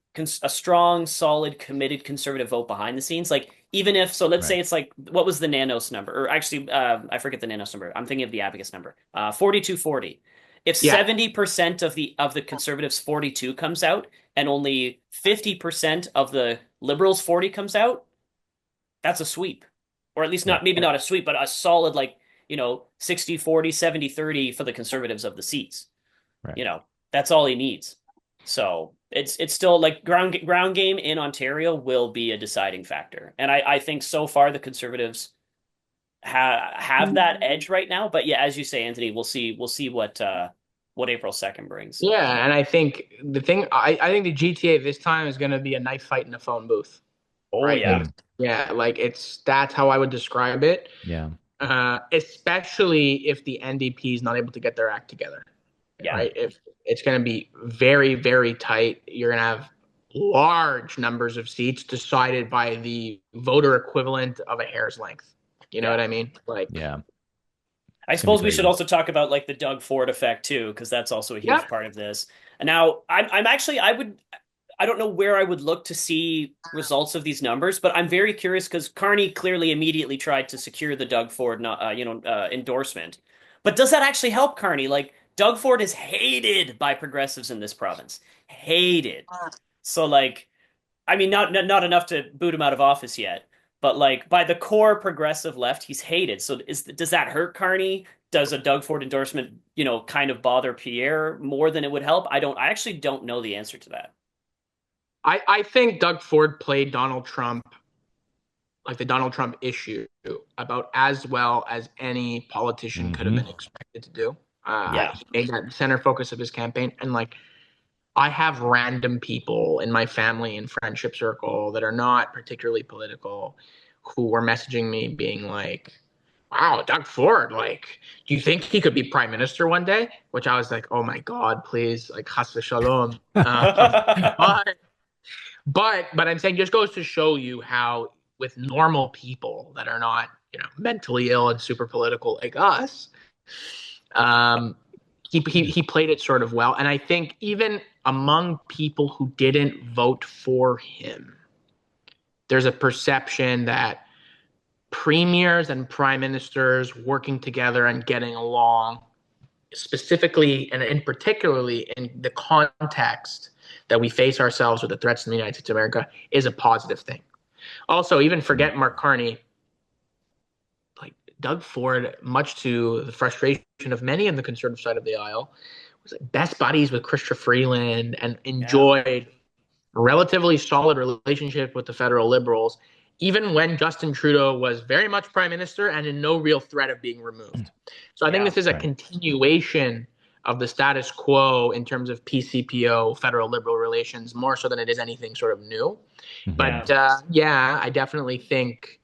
strong, solid, committed conservative vote behind the scenes. Like even if so, let's say Right. it's like what was the Nanos number, or actually, I forget the Nanos number. I'm thinking of the Abacus number, 4240. If Yeah. 70% of the conservatives 42 comes out and only 50% of the liberals 40 comes out, that's a sweep. Or at least Yeah. not, maybe not a sweep, but a solid, like, 60-40, 70-30 for the conservatives of the seats. Right. You know, that's all he needs. So it's still like ground game in Ontario will be a deciding factor. And I think so far the conservatives have that edge right now. But yeah, as you say, Anthony, we'll see what April 2nd brings. Yeah, and I think I think the GTA this time is going to be a knife fight in a phone booth, Oh right? yeah. Mm. Yeah, like that's how I would describe it. Yeah. Especially if the NDP is not able to get their act together, Yeah. right? If it's going to be very, very tight, you're going to have large numbers of seats decided by the voter equivalent of a hair's length. You know Yeah. what I mean? Like, Yeah. I It's gonna be suppose we should crazy. also talk about like the Doug Ford effect too, because that's also a huge yep. part of this. And now I'm actually I don't know where I would look to see results of these numbers, but I'm very curious because Carney clearly immediately tried to secure the Doug Ford endorsement. But does that actually help Carney? Like Doug Ford is hated by progressives in this province. Hated. So like I mean, not enough to boot him out of office yet, but like by the core progressive left, he's hated. So does that hurt Carney? Does a Doug Ford endorsement, kind of bother Pierre more than it would help? I actually don't know the answer to that. I think Doug Ford played Donald Trump, like the Donald Trump issue, about as well as any politician could have Hmm. been expected to do. Yeah, He made that the center focus of his campaign. And like, I have random people in my family and friendship circle that are not particularly political who were messaging me being like, wow, Doug Ford, like, do you think he could be prime minister one day? Which I was like, oh my God, please, like, chas v'shalom. But but I'm saying just goes to show you how with normal people that are not mentally ill and super political like us, um, he played it sort of well, and I think even among people who didn't vote for him, there's a perception that premiers and prime ministers working together and getting along, specifically and in particularly in the context that we face ourselves with the threats in the United States of America, is a positive thing. Also, even forget Mark Carney, like Doug Ford, much to the frustration of many on the conservative side of the aisle, was like best buddies with Chrystia Freeland and yeah, enjoyed relatively solid relationship with the federal Liberals, even when Justin Trudeau was very much prime minister and in no real threat of being removed. So I think Yeah. this is a Right. continuation of the status quo in terms of PCPO federal liberal relations, more so than it is anything sort of new. Mhm. But yeah, I definitely think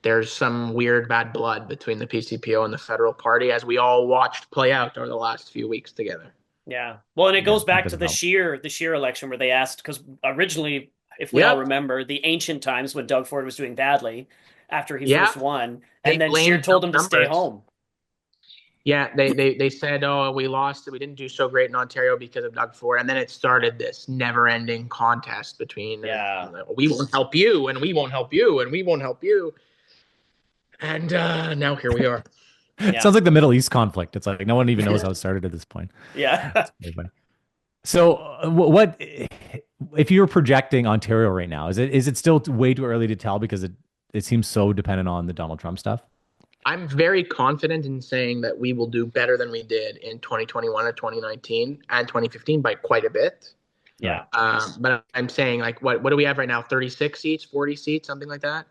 there's some weird bad blood between the PCPO and the federal party, as we all watched play out over the last few weeks together. Yeah. Well, and it Yeah, goes that back to doesn't help. the Scheer election where they asked because originally, if we all Yep. remember, the ancient times when Doug Ford was doing badly after he Yeah. first won, They and then Scheer blamed no told him to stay numbers. home. Yeah, they said, oh, we lost, we didn't do so great in Ontario because of Doug Ford, and then it started this never-ending contest between Yeah. we won't help you, and we won't help you, and we won't help you, and now here we are. It Yeah. sounds like the Middle East conflict. It's like no one even knows how it started at this point. Yeah. It's very funny. So, what if you were projecting Ontario right now? Is it still way too early to tell because it seems so dependent on the Donald Trump stuff? I'm very confident in saying that we will do better than we did in 2021 and 2019 and 2015 by quite a bit. Right. Yeah. But I'm saying, like, what do we have right now? 36 seats, 40 seats, something like that.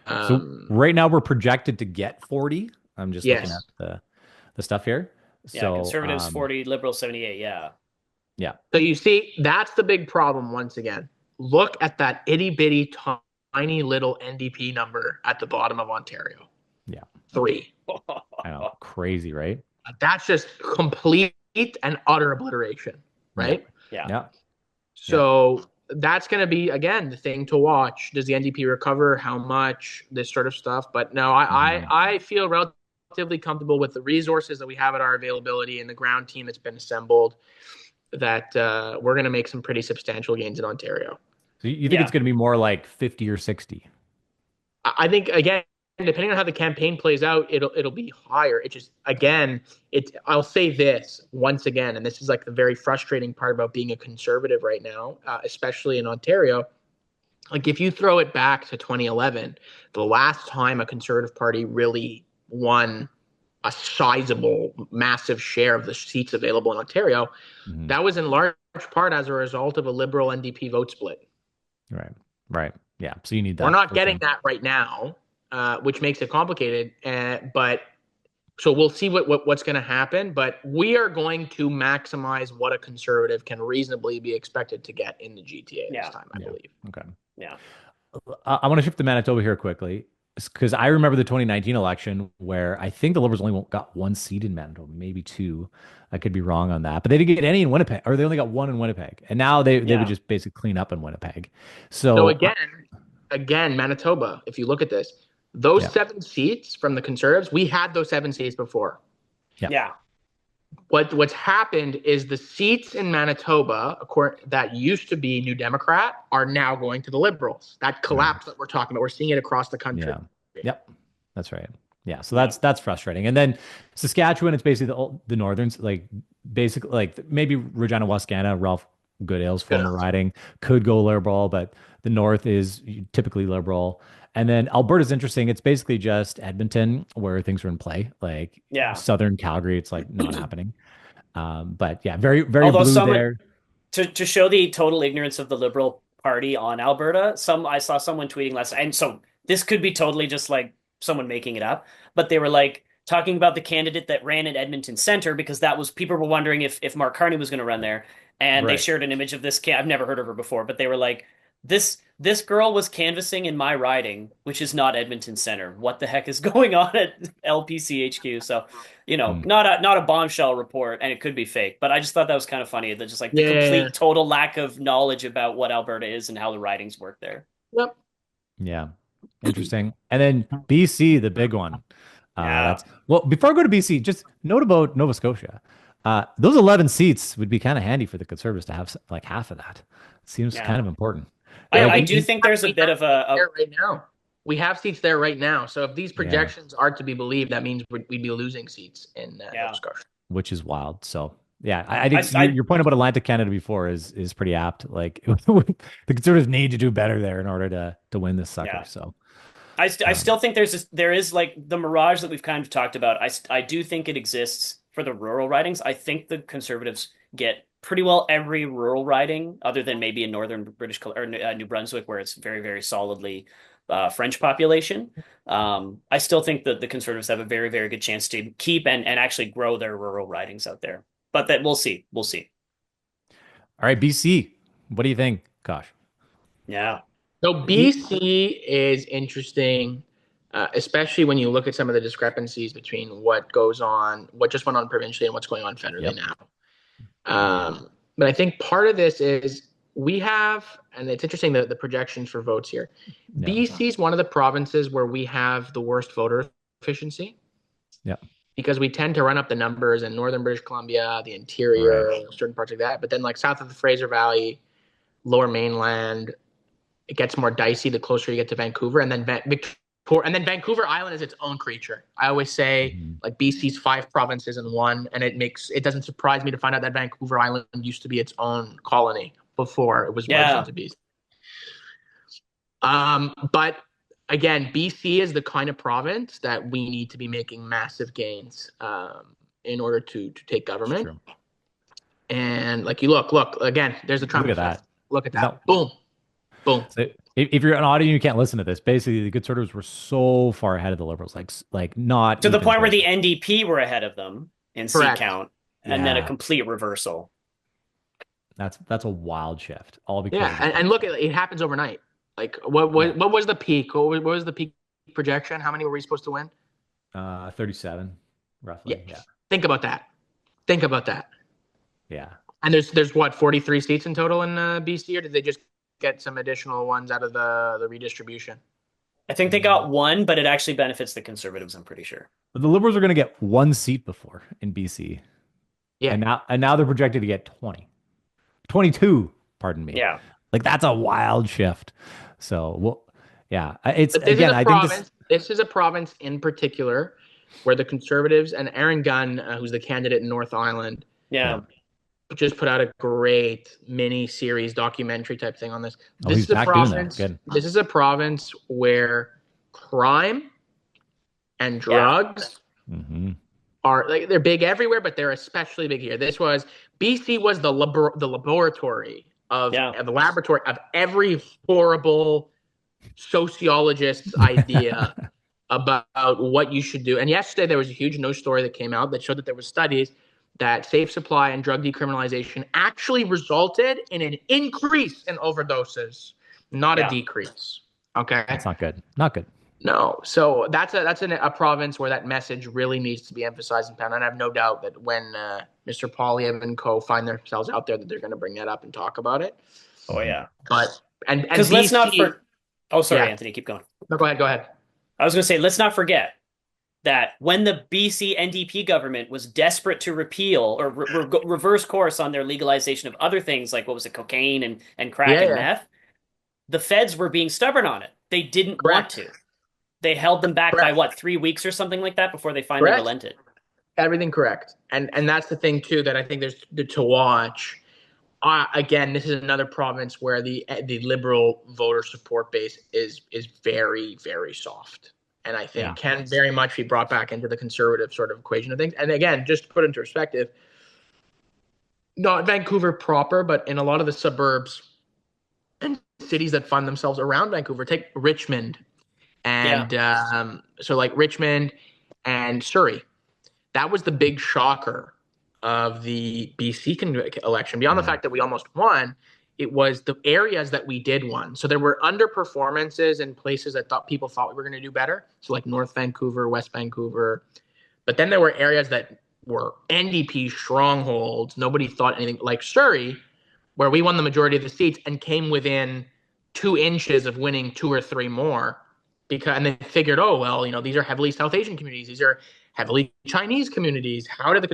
So right now we're projected to get 40. I'm just looking at Yes. the stuff here. Yeah. So, Conservatives 40, Liberals 78. Yeah. yeah, So you see, that's the big problem once again. Look at that itty bitty tiny little NDP number at the bottom of Ontario. yeah, 3. I know, crazy, right? That's just complete and utter obliteration, Yeah, right? Yeah. yeah, yeah. So that's going to be, again, the thing to watch. Does the NDP recover? How much? This sort of stuff. But no, Mhm. I feel relatively comfortable with the resources that we have at our availability and the ground team that's been assembled, that we're going to make some pretty substantial gains in Ontario. So you think it's Yeah. going to be more like 50 or 60? I think, again, depending on how the campaign plays out, it'll be higher. It just, again, I'll say this once again, and this is like the very frustrating part about being a conservative right now, especially in Ontario. Like, if you throw it back to 2011, the last time a conservative party really won a sizable, massive share of the seats available in Ontario, Mhm. that was in large part as a result of a Liberal NDP vote split. Right, right. Yeah. So you need We're that not for getting sure. that right now, which makes it complicated. But so we'll see what's going to happen. But we are going to maximize what a conservative can reasonably be expected to get in the GTA this Yeah. time, I Yeah. believe. Okay. Yeah. I want to shift to Manitoba here quickly because I remember the 2019 election where I think the Liberals only got one seat in Manitoba, maybe two. I could be wrong on that, but they didn't get any in Winnipeg, or they only got one in Winnipeg, and now they would Yeah. just basically clean up in Winnipeg. So So again, Manitoba, if you look at this, those yeah, 7 seats from the Conservatives, we had those 7 seats before. yeah, Yeah. What's happened is the seats in Manitoba, that used to be New Democrat, are now going to the Liberals. That right, collapse that we're talking about, we're seeing it across the country. yeah, yep, that's right. Yeah, so Yeah. that's frustrating. And then Saskatchewan, it's basically the Northerns, like basically like maybe Regina Wascana, Ralph Goodale's Good. former riding could go liberal, but the North is typically liberal. And then Alberta's interesting. It's basically just Edmonton where things are in play. Like Yeah. Southern Calgary, it's like not happening. But yeah, very, very Although blue someone there. to show the total ignorance of the Liberal Party on Alberta, I saw someone tweeting last, and so this could be totally just like someone making it up, but they were like talking about the candidate that ran in Edmonton Center because that was people were wondering if Mark Carney was going to run there, and they Right. shared an image of this I've never heard of her before, but they were like this girl was canvassing in my riding, which is not Edmonton Center. What the heck is going on at LPCHQ? So Mm. not a bombshell report, and it could be fake. But I just thought that was kind of funny that just like the Yeah. complete total lack of knowledge about what Alberta is and how the ridings work there. Yep. Yeah. Interesting. And then BC, the big one. Yeah, That's well, before I go to BC, just note about Nova Scotia. Those 11 seats would be kind of handy for the Conservatives to have like half of that. Seems yeah. kind of important. I, Yeah, Like, I do think there's a we bit have of seats a there right now. We have seats there right now. So if these yeah, projections are to be believed, that means we'd be losing seats in Nova yeah. Scotia. which is wild. So yeah, I think I your point about Atlantic Canada before is pretty apt. Like the Conservatives need to do better there in order to win this sucker. yeah. So I um, still think there is like the mirage that we've kind of talked about. I do think it exists for the rural ridings. I think the Conservatives get pretty well every rural riding, other than maybe in northern New Brunswick, where it's very, very solidly French population. I still think that the Conservatives have a very, very good chance to keep and actually grow their rural ridings out there. But that we'll see. We'll see. All right, BC. What do you think? Gosh. Yeah. So He, BC is interesting, especially when you look at some of the discrepancies between what just went on provincially and what's going on federally yep. now. But I think part of this is we have, and it's interesting the projections for votes here. Yeah. BC is one of the provinces where we have the worst voter efficiency Yeah. because we tend to run up the numbers in northern British Columbia, the Right. interior, certain parts like that. But then, like south of the Fraser Valley, lower mainland, it gets more dicey the closer you get to Vancouver, and then Vancouver Island is its own creature. I always say Mhm. like BC's 5 provinces in one, and it doesn't surprise me to find out that Vancouver Island used to be its own colony before it was merged Yeah. into BC. But again, BC is the kind of province that we need to be making massive gains in order to take It's government. true. And like you look again. There's the Trump Look at effect. that. Look at No. that. Boom, boom. So if you're an audience, you can't listen to this. Basically, the Conservatives were so far ahead of the Liberals, like not To the even point where close. the NDP were ahead of them in seat Correct. count, and then a Yeah, complete reversal. that's a wild shift, all because Yeah, of the Trump and look, stuff. it happens overnight. Like what Yeah. what was the peak? What was the peak projection? How many were we supposed to win? 37, Yeah, roughly. Yeah. think about that. Think about that. Yeah. And there's what 43 seats in total in BC, or did they just get some additional ones out of the redistribution? I think they got one, but it actually benefits the Conservatives, I'm pretty sure. But the Liberals are going to get one seat before in BC, Yeah, and now they're projected to get 20, 22. Pardon me. Yeah. Like that's a wild shift. So, well, yeah, it's but this is again. a I think this. province. This is a province in particular where the Conservatives and Aaron Gunn, who's the candidate in North Island, Yeah. Yeah. just put out a great mini series documentary type thing on this. Oh, This he's is a back doing that. province. Good. This is a province where crime and Yeah. drugs Hmm. are like they're big everywhere, but they're especially big here. BC was the laboratory of Yeah. the laboratory of every horrible sociologist's idea about what you should do. And yesterday there was a huge news story that came out that showed that there was studies that safe supply and drug decriminalization actually resulted in an increase in overdoses, not a Yeah. decrease. Okay. That's not good. Not good. No. So that's a province where that message really needs to be emphasized and pounded. And I have no doubt that when Mr. Poilievre and co find themselves out there, that they're going to bring that up and talk about it. Oh, yeah. But and Because let's not BC, for. Oh, sorry, yeah. Anthony, keep going. No, go ahead. Go ahead. I was going to say, let's not forget that when the BC NDP government was desperate to repeal or reverse course on their legalization of other things like what was it, cocaine and crack and Yeah. meth, the feds were being stubborn on it. They didn't want Correct. to. They held them back by Correct. what, 3 weeks or something like that before they finally Correct. relented. Everything correct. And that's the thing too that I think there's to watch. Again, this is another province where the liberal voter support base is very, very soft, and I think Yeah. can very much be brought back into the conservative sort of equation of things. And again, just to put into perspective, not Vancouver proper, but in a lot of the suburbs and cities that find themselves around Vancouver, take Richmond, and so like Richmond and Surrey, that was the big shocker of the BC election. Beyond the fact that we almost won, it was the areas that we did won. So there were underperformances in places that people thought we were going to do better. So like North Vancouver, West Vancouver. But then there were areas that were NDP strongholds. Nobody thought anything, like Surrey, where we won the majority of the seats and came within 2 inches of winning 2 or 3 more. And they figured, oh, well, these are heavily South Asian communities. These are heavily Chinese communities. How did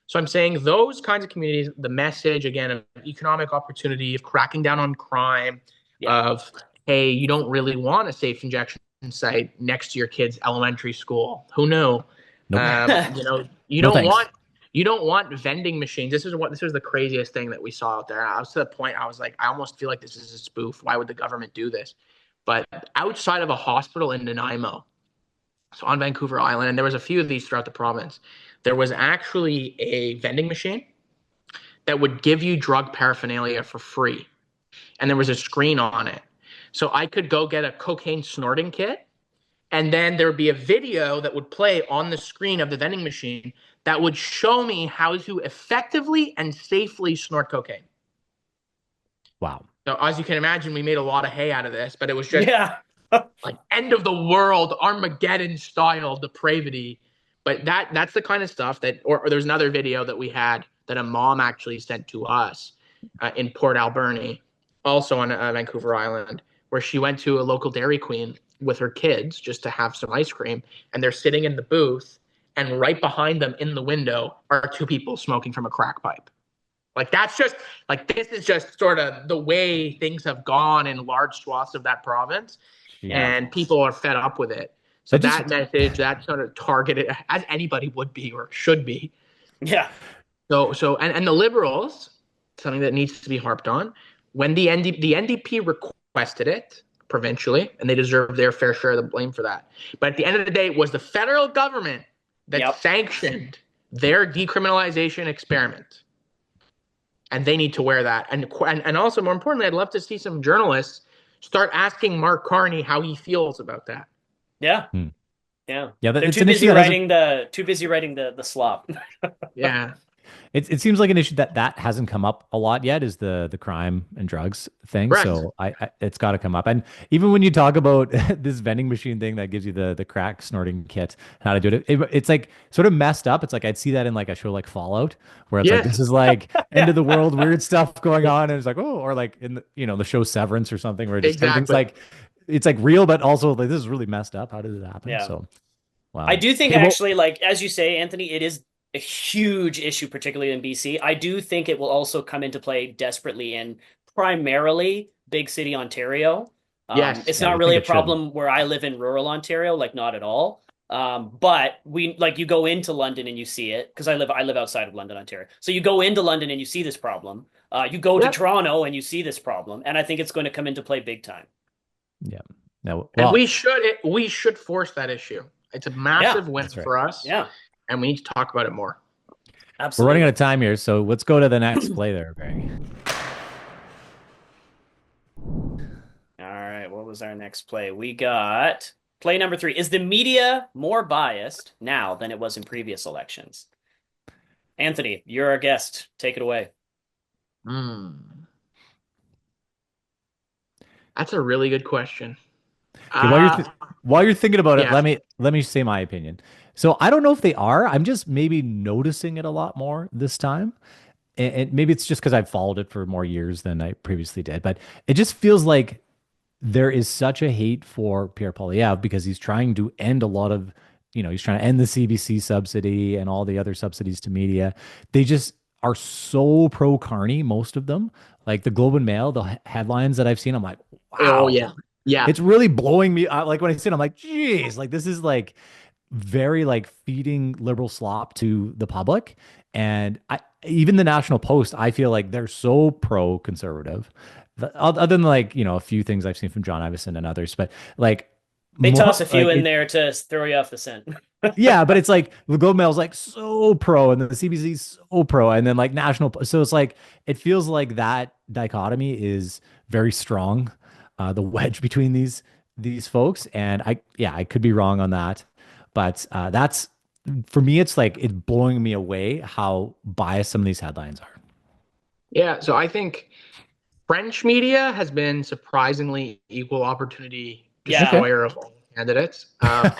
So I'm saying those kinds of communities, the message, again, of economic opportunity, of cracking down on crime, of, hey, you don't really want a safe injection site next to your kid's elementary school. Who knew? Nope. You No don't thanks. want vending machines. This was the craziest thing that we saw out there. I was to the point I was like, I almost feel like this is a spoof. Why would the government do this? But outside of a hospital in Nanaimo, so on Vancouver Island, and there was a few of these throughout the province, there was actually a vending machine that would give you drug paraphernalia for free. And there was a screen on it. So I could go get a cocaine snorting kit, and then there would be a video that would play on the screen of the vending machine that would show me how to effectively and safely snort cocaine. Wow. So as you can imagine, we made a lot of hay out of this, but it was just Yeah. like end of the world, Armageddon style depravity. But that's the kind of stuff that, or there's another video that we had that a mom actually sent to us in Port Alberni, also on Vancouver Island, where she went to a local Dairy Queen with her kids just to have some ice cream, and they're sitting in the booth, and right behind them in the window are two people smoking from a crack pipe. Like that's just like this is just sort of the way things have gone in large swaths of that province, and people are fed up with it. So that message, that sort of targeted, as anybody would be or should be. Yeah. And the Liberals, something that needs to be harped on, when the NDP requested it provincially, and they deserve their fair share of the blame for that. But at the end of the day, it was the federal government that sanctioned their decriminalization experiment. And they need to wear that. And also, more importantly, I'd love to see some journalists start asking Mark Carney how he feels about that. Yeah. Yeah. Yeah. They're too busy writing the slop. Yeah. It seems like an issue that hasn't come up a lot yet, is the crime and drugs thing. Correct. So it's got to come up. And even when you talk about this vending machine thing that gives you the crack snorting kit, how to do it's like sort of messed up. It's like I'd see that in like a show like Fallout, where it's like this is like end of the world weird stuff going on, and it's like or like in the show Severance or something, where just everything's like it's like real, but also like this is really messed up. How did it happen? Yeah. So wow. I do think actually, like as you say, Anthony, it is a huge issue, particularly in BC. I do think it will also come into play desperately in primarily big city Ontario. It's not really a problem where I live in rural Ontario, like not at all. But you go into London and you see it, because I live outside of London, Ontario. So you go into London and you see this problem. You go to Toronto and you see this problem, and I think it's going to come into play big time. Yeah. No, and we should force that issue. It's a massive win for us. Yeah. And we need to talk about it more. Absolutely. We're running out of time here, so let's go to the next play there, Greg. All right, what was our next play? We got play number 3. Is the media more biased now than it was in previous elections? Anthony, you're our guest. Take it away. That's a really good question. Okay, while you're thinking about it, let me say my opinion. So I don't know if they are. I'm just maybe noticing it a lot more this time. And maybe it's just because I've followed it for more years than I previously did. But it just feels like there is such a hate for Pierre Poilievre because he's trying to end a lot of, he's trying to end the CBC subsidy and all the other subsidies to media. They just are so pro Carney, most of them. Like the Globe and Mail, the headlines that I've seen, I'm like, wow. Oh, yeah. Yeah. It's really blowing me. Like when I see it, I'm like, geez, like this is like very like feeding liberal slop to the public. And even the National Post, I feel like they're so pro-conservative. Other than like, a few things I've seen from John Ivison and others, but like they toss a few in there to throw you off the scent. Yeah, but it's like the Globe Mail is like so pro, and the CBC is so pro, and then like National. So it's like it feels like that dichotomy is very strong. The wedge between these folks, and I could be wrong on that, but that's for me. It's like it's blowing me away how biased some of these headlines are. Yeah, so I think French media has been surprisingly equal opportunity destroyer of all candidates, and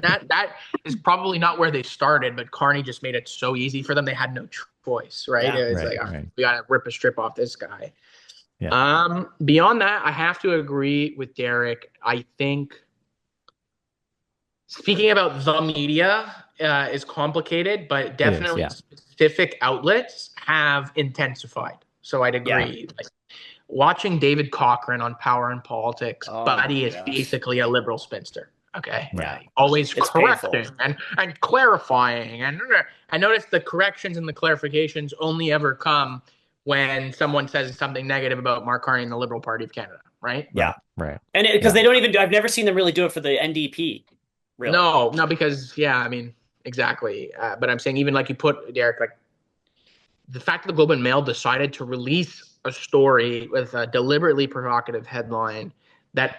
that is probably not where they started. But Carney just made it so easy for them; they had no choice, right? Yeah, it's we got to rip a strip off this guy. Yeah. Beyond that, I have to agree with Derek. I think speaking about the media is complicated, but definitely specific outlets have intensified. So I'd agree. Like watching David Cochran on Power and Politics, Buddy is basically a liberal spinster. Okay. Yeah. Always correcting and clarifying. And I noticed the corrections and the clarifications only ever come when someone says something negative about Mark Carney and the Liberal Party of Canada, right? Yeah, right. And because they don't even I've never seen them really do it for the NDP. Really. No, because exactly. But I'm saying even like you put Derek, like the fact that the Globe and Mail decided to release a story with a deliberately provocative headline that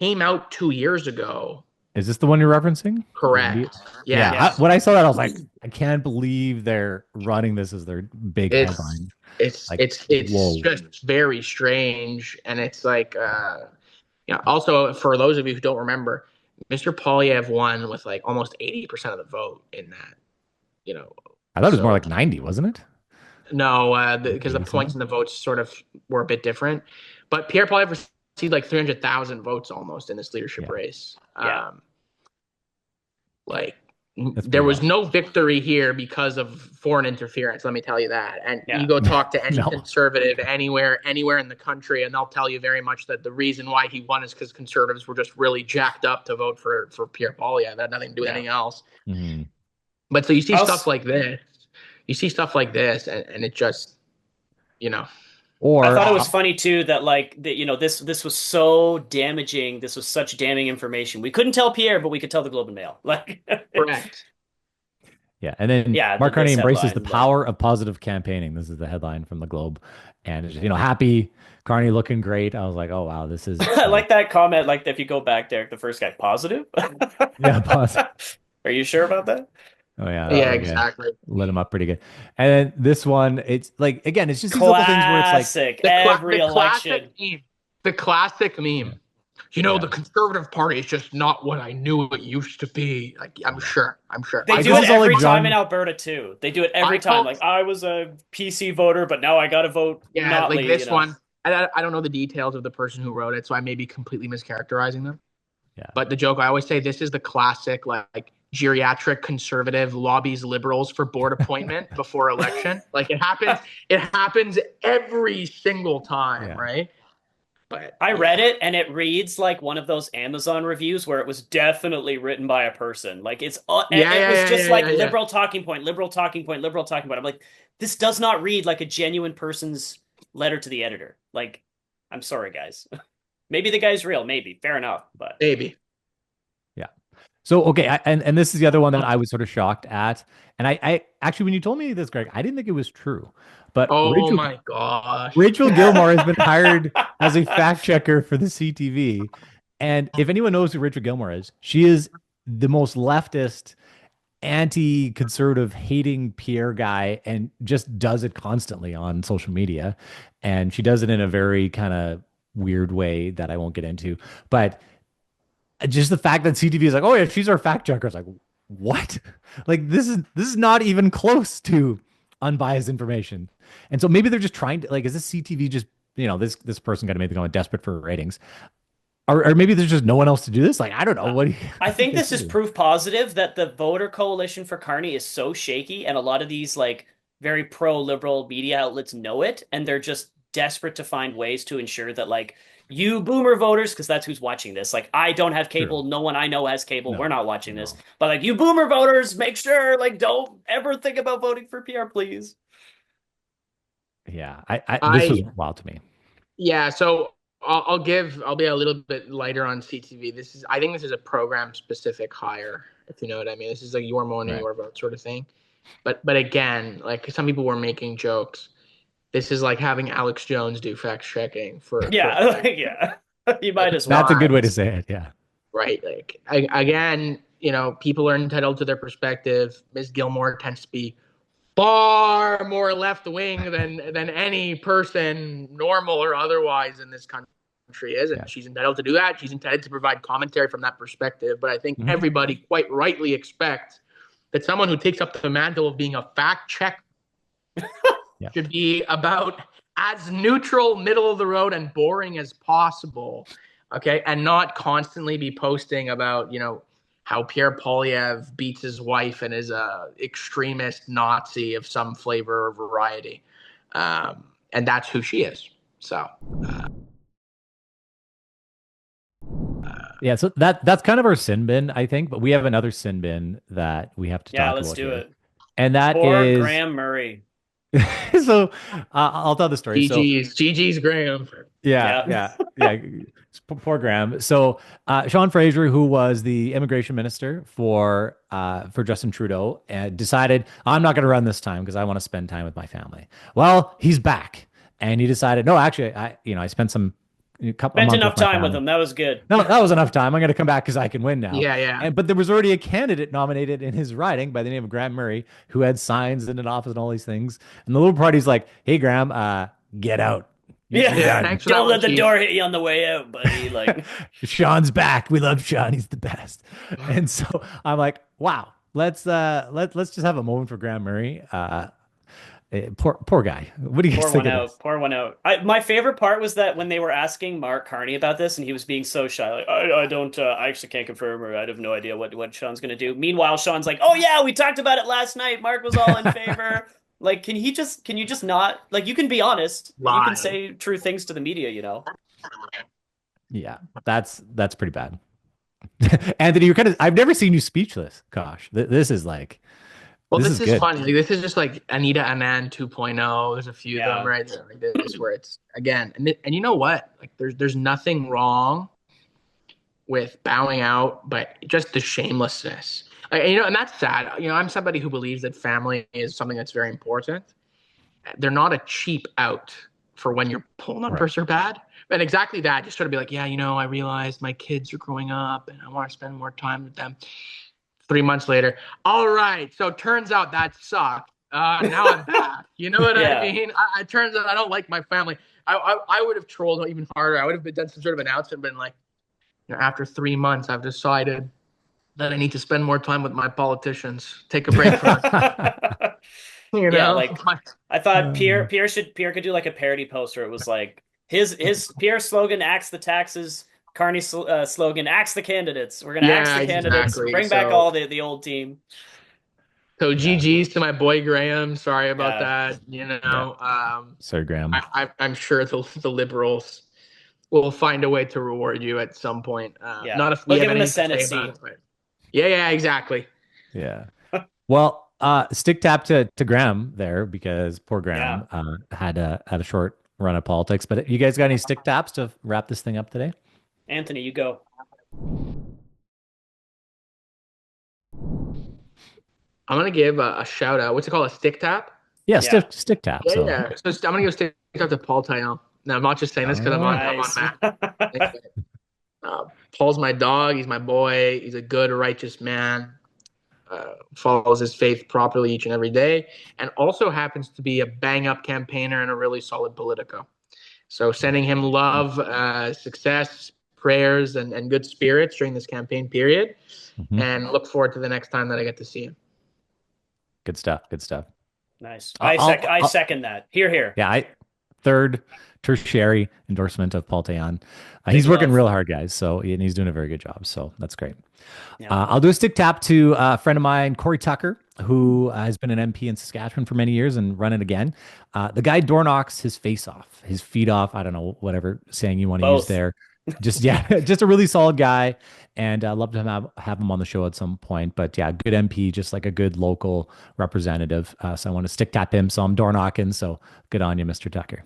came out 2 years ago. Is this the one you're referencing? Correct. Yeah. Yes. When I saw that, I was like, I can't believe they're running this as their big It's headline. it's Like, it's whoa. just very strange, and it's like also for those of you who don't remember, Mr. Polyev won with like almost 80% of the vote in that. You know, I thought it was more so like 90, wasn't it? no, Like because the 80 points something. and the votes sort of were a bit different. But Pierre Polyev received like 300,000 votes almost in this leadership Yeah. race. Yeah. Like That's there pretty was wild. no victory here because of foreign interference. Let me tell you that. And you Yeah. go talk to any No. conservative anywhere in the country, and they'll tell you very much that the reason why he won is because conservatives were just really jacked up to vote for Pierre Polyev. That had nothing to do with Yeah. anything else. Mhm. But so you see stuff Also, like this. You see stuff like this, and it just you know I Or thought it was funny too that like that this was so damaging. This was such damning information. We couldn't tell Pierre, but we could tell the Globe and Mail. Like, correct. yeah, and then yeah, Mark Carney this embraces the headline. Like, power of positive campaigning. This is the headline from the Globe, and it's just, happy Carney looking great. I was like, oh wow, this is I like that comment. Like, if you go back, Derek, the first guy, positive. yeah, positive. Are you sure about that? Oh yeah, that Yeah, was good. exactly. Lit him up pretty good. And then this one, it's like again, it's just these little things where it's like, Classic. The Every classic election. meme. The classic yeah, meme. yeah, The Conservative Party is just not what I knew it used to be. Like, I'm yeah. sure. I'm sure. They I Like do this it is all told, like every time in John. Alberta too. They do it every I time. told, Like, I was a PC voter, but now I got to vote yeah, like Notley, this one. I don't know the details of the person who wrote it, so I may be completely mischaracterizing them. Yeah, But the joke I always say, this is the classic like geriatric conservative lobbies liberals for board appointment before election. Like it happens every single time, yeah, right? But I read yeah. it and it reads like one of those Amazon reviews where it was definitely written by a person. Like Yeah, it yeah, was yeah, just yeah, like yeah, yeah. liberal talking point, liberal talking point, liberal talking point. I'm like, this does not read like a genuine person's letter to the editor. Like, I'm sorry, guys. Maybe the guy's real, maybe. Fair enough, but Maybe. yeah. So okay, and this is the other one that I was sort of shocked at. And I actually, when you told me this, Greg, I didn't think it was true. But Oh Rachel my gosh. Rachel Gilmore has been hired as a fact checker for the CTV. And if anyone knows who Rachel Gilmore is, she is the most leftist, anti-conservative, hating Pierre guy, and just does it constantly on social media. And she does it in a very kind of weird way that I won't get into. But just the fact that CTV is like, oh yeah, she's our fact checker. It's like, what? Like this is not even close to unbiased information. And so maybe they're just trying to like, is this CTV just this person got to make the comment desperate for ratings, or maybe there's just no one else to do this. Like I don't know uh, what. I What do you think guys this is do? proof positive that the voter coalition for Carney is so shaky, and a lot of these like very pro-liberal media outlets know it, and they're just desperate to find ways to ensure that like you boomer voters, because that's who's watching this. Like I don't have True. cable, no one I know has cable. We're No, not watching this, no. but like you boomer voters, make sure like don't ever think about voting for PR, please. Yeah, I this was I wild to me. Yeah, so I'll be a little bit lighter on CTV. I think this is a program specific hire, if you know what I mean. This is like your money, Right. your vote sort of thing. But again, like some people were making jokes. This is like having Alex Jones do fact checking for Yeah, like, yeah, you like might as That's well. a good way not to say it. Yeah. right. Like again, people are entitled to their perspective. Ms. Gilmore tends to be far more left wing than any person, normal or otherwise, in this country is, Yeah. and she's entitled to do that. She's entitled to provide commentary from that perspective. But I think Mhm. everybody quite rightly expects that someone who takes up the mantle of being a fact check Yeah. should be about as neutral, middle of the road, and boring as possible. Okay, and not constantly be posting about how Pierre Polyev beats his wife and is a extremist Nazi of some flavor or variety, and that's who she is. So Yeah, so that's kind of our sin bin, I think, but we have another sin bin that we have to Yeah, talk let's about do here. it. And that Poor is Graham Murray. so I'll tell the story. So GG's Graham. Yeah, Yeah. yeah, yeah. Poor Graham. So, Sean Fraser, who was the immigration minister for Justin Trudeau, decided I'm not going to run this time because I want to spend time with my family. Well, he's back, and he decided, no, actually, I spent a Spent month enough with my time with family. him. That was good. No, that was enough time. I'm going to come back because I can win now. Yeah, yeah. But there was already a candidate nominated in his riding by the name of Graham Murray, who had signs in an office and all these things. And the Liberal Party's like, "Hey, Graham, get out. You're Yeah. Yeah, done." thanks for that Don't one, let the Chief. door hit you on the way out, buddy. Like, Sean's back. We love Sean. He's the best. And so I'm like, wow, let's just have a moment for Graham Murray. Poor guy. What do you guys pour think one of out. this? Pour one out. My favorite part was that when they were asking Mark Carney about this, and he was being so shy, like, I don't, I actually can't confirm, or I have no idea what Sean's gonna do. Meanwhile, Sean's like, oh yeah, we talked about it last night. Mark was all in favor. Like, can you just not, like, you can be honest. You can Lie. say true things to the media, you know? Yeah, that's pretty bad. Anthony, you're I've never seen you speechless. Gosh, this is like, Well, this this is is good. funny. Like, this is just like Anita Anand 2.0. There's a few of them Yeah. right there, like this, where it's again, and you know what? Like, there's nothing wrong with bowing out, but just the shamelessness. Like, and that's sad. I'm somebody who believes that family is something that's very important. They're not a cheap out for when your pull Right. numbers are bad. And exactly that, just sort of be like, yeah, I realized my kids are growing up and I want to spend more time with them. 3 months later, all right, so turns out that sucked. Now I'm back. You know what I Yeah. mean? It turns out I don't like my family. I would have trolled even harder. I would have done some sort of announcement, been like, after 3 months, I've decided that I need to spend more time with my politicians. Take a break from it. You Yeah, know, like I thought Pierre could do like a parody poster. It was like his Pierre slogan, "Axe the taxes." Carney's slogan, "Axe the candidates." We're gonna axe yeah, the candidates, exactly. bring back all the old team. So Yeah, GG's to my boy Graham. Sorry about Yeah, that. yeah. Sir Graham. I'm sure the liberals will find a way to reward you at some point. yeah. Not if we They'll have give him a anything to Senate say about seat. it, but yeah, yeah, exactly. Yeah. Well, stick tap to Graham there because poor Yeah, Graham had a short run of politics. But you guys got any stick taps to wrap this thing up today? Anthony, you go. I'm gonna give a shout out. What's it called? A stick tap? Yeah, Yeah, stick tap. Yeah, So yeah. So I'm gonna give a stick tap to Paul Taillon. Now I'm not just saying this because I'm on nice. Matt. Paul's my dog. He's my boy. He's a good, righteous man. Follows his faith properly each and every day, and also happens to be a bang up campaigner and a really solid politico. So sending him love, success, prayers, and good spirits during this campaign period, mhm. and look forward to the next time that I get to see him. Good stuff. Good stuff. Nice. I I'll second that. Here, here. yeah, third tertiary endorsement of Paul Taillon. Big He's working love. real hard, guys. So and he's doing a very good job. So that's great. Yeah. I'll do a stick tap to a friend of mine, Corey Tucker, who has been an MP in Saskatchewan for many years and run it again. The guy door knocks his face off, his feet off. I don't know, whatever saying you want to use Both. there. Just, yeah, just a really solid guy. And I'd love to have him on the show at some point. But yeah, good MP, just like a good local representative. So I want to stick tap him. So I'm door knocking. So good on you, Mr. Tucker.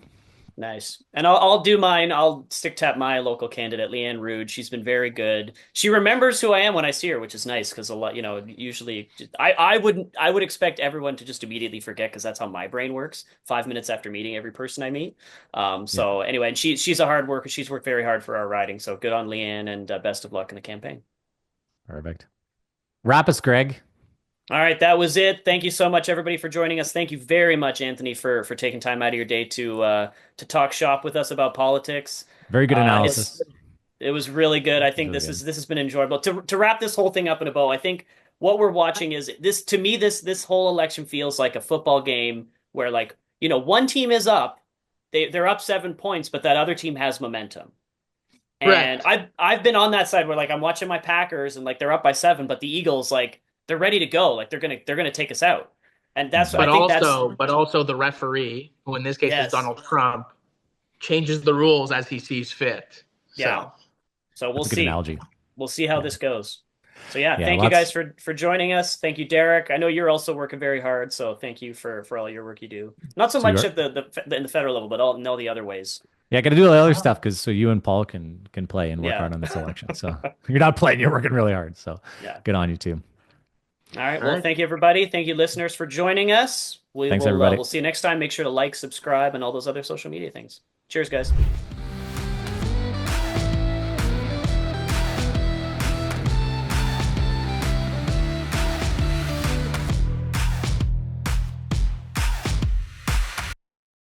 Nice. And I'll do mine. I'll stick tap my local candidate, Leanne Rude. She's been very good. She remembers who I am when I see her, which is nice because a lot, usually I would expect everyone to just immediately forget because that's how my brain works. 5 minutes after meeting every person I meet. Yeah, So anyway, and she's a hard worker. She's worked very hard for our riding. So good on Leanne and best of luck in the campaign. perfect. Wrap us, Greg. All right, that was it. Thank you so much, everybody, for joining us. Thank you very much, Anthony, for taking time out of your day to talk shop with us about politics. Very good It's analysis. it was really good. I It was think really good. this has been enjoyable. To wrap this whole thing up in a bow, I think what we're watching is this to me this whole election feels like a football game where like, one team is up. They're up 7 points, but that other team has momentum. And Correct. I've been on that side where like I'm watching my Packers and like they're up by 7, but the Eagles like they're ready to go. Like they're gonna take us out. And that's I Mhm. But think that's also the referee, who in this case is yes. Donald Trump, changes the rules as he sees fit. Yeah. So So we'll That's a good see. analogy. We'll see how Yeah. this goes. So yeah, Yeah. thank you guys Lots. for joining us. Thank you, Derek. I know you're also working very hard, so thank you for all your work you do. Not so So much you're at the in the federal level, but all in all the other ways. Yeah, I got to do the other stuff because so you and Paul can play and work Yeah. hard on this election. So you're not playing, you're working really hard. So Yeah. good on you too. All right. All Well, right. thank you, everybody. Thank you, listeners, for joining us. Thanks, everybody. We'll see you next time. Make sure to like, subscribe, and all those other social media things. Cheers, guys.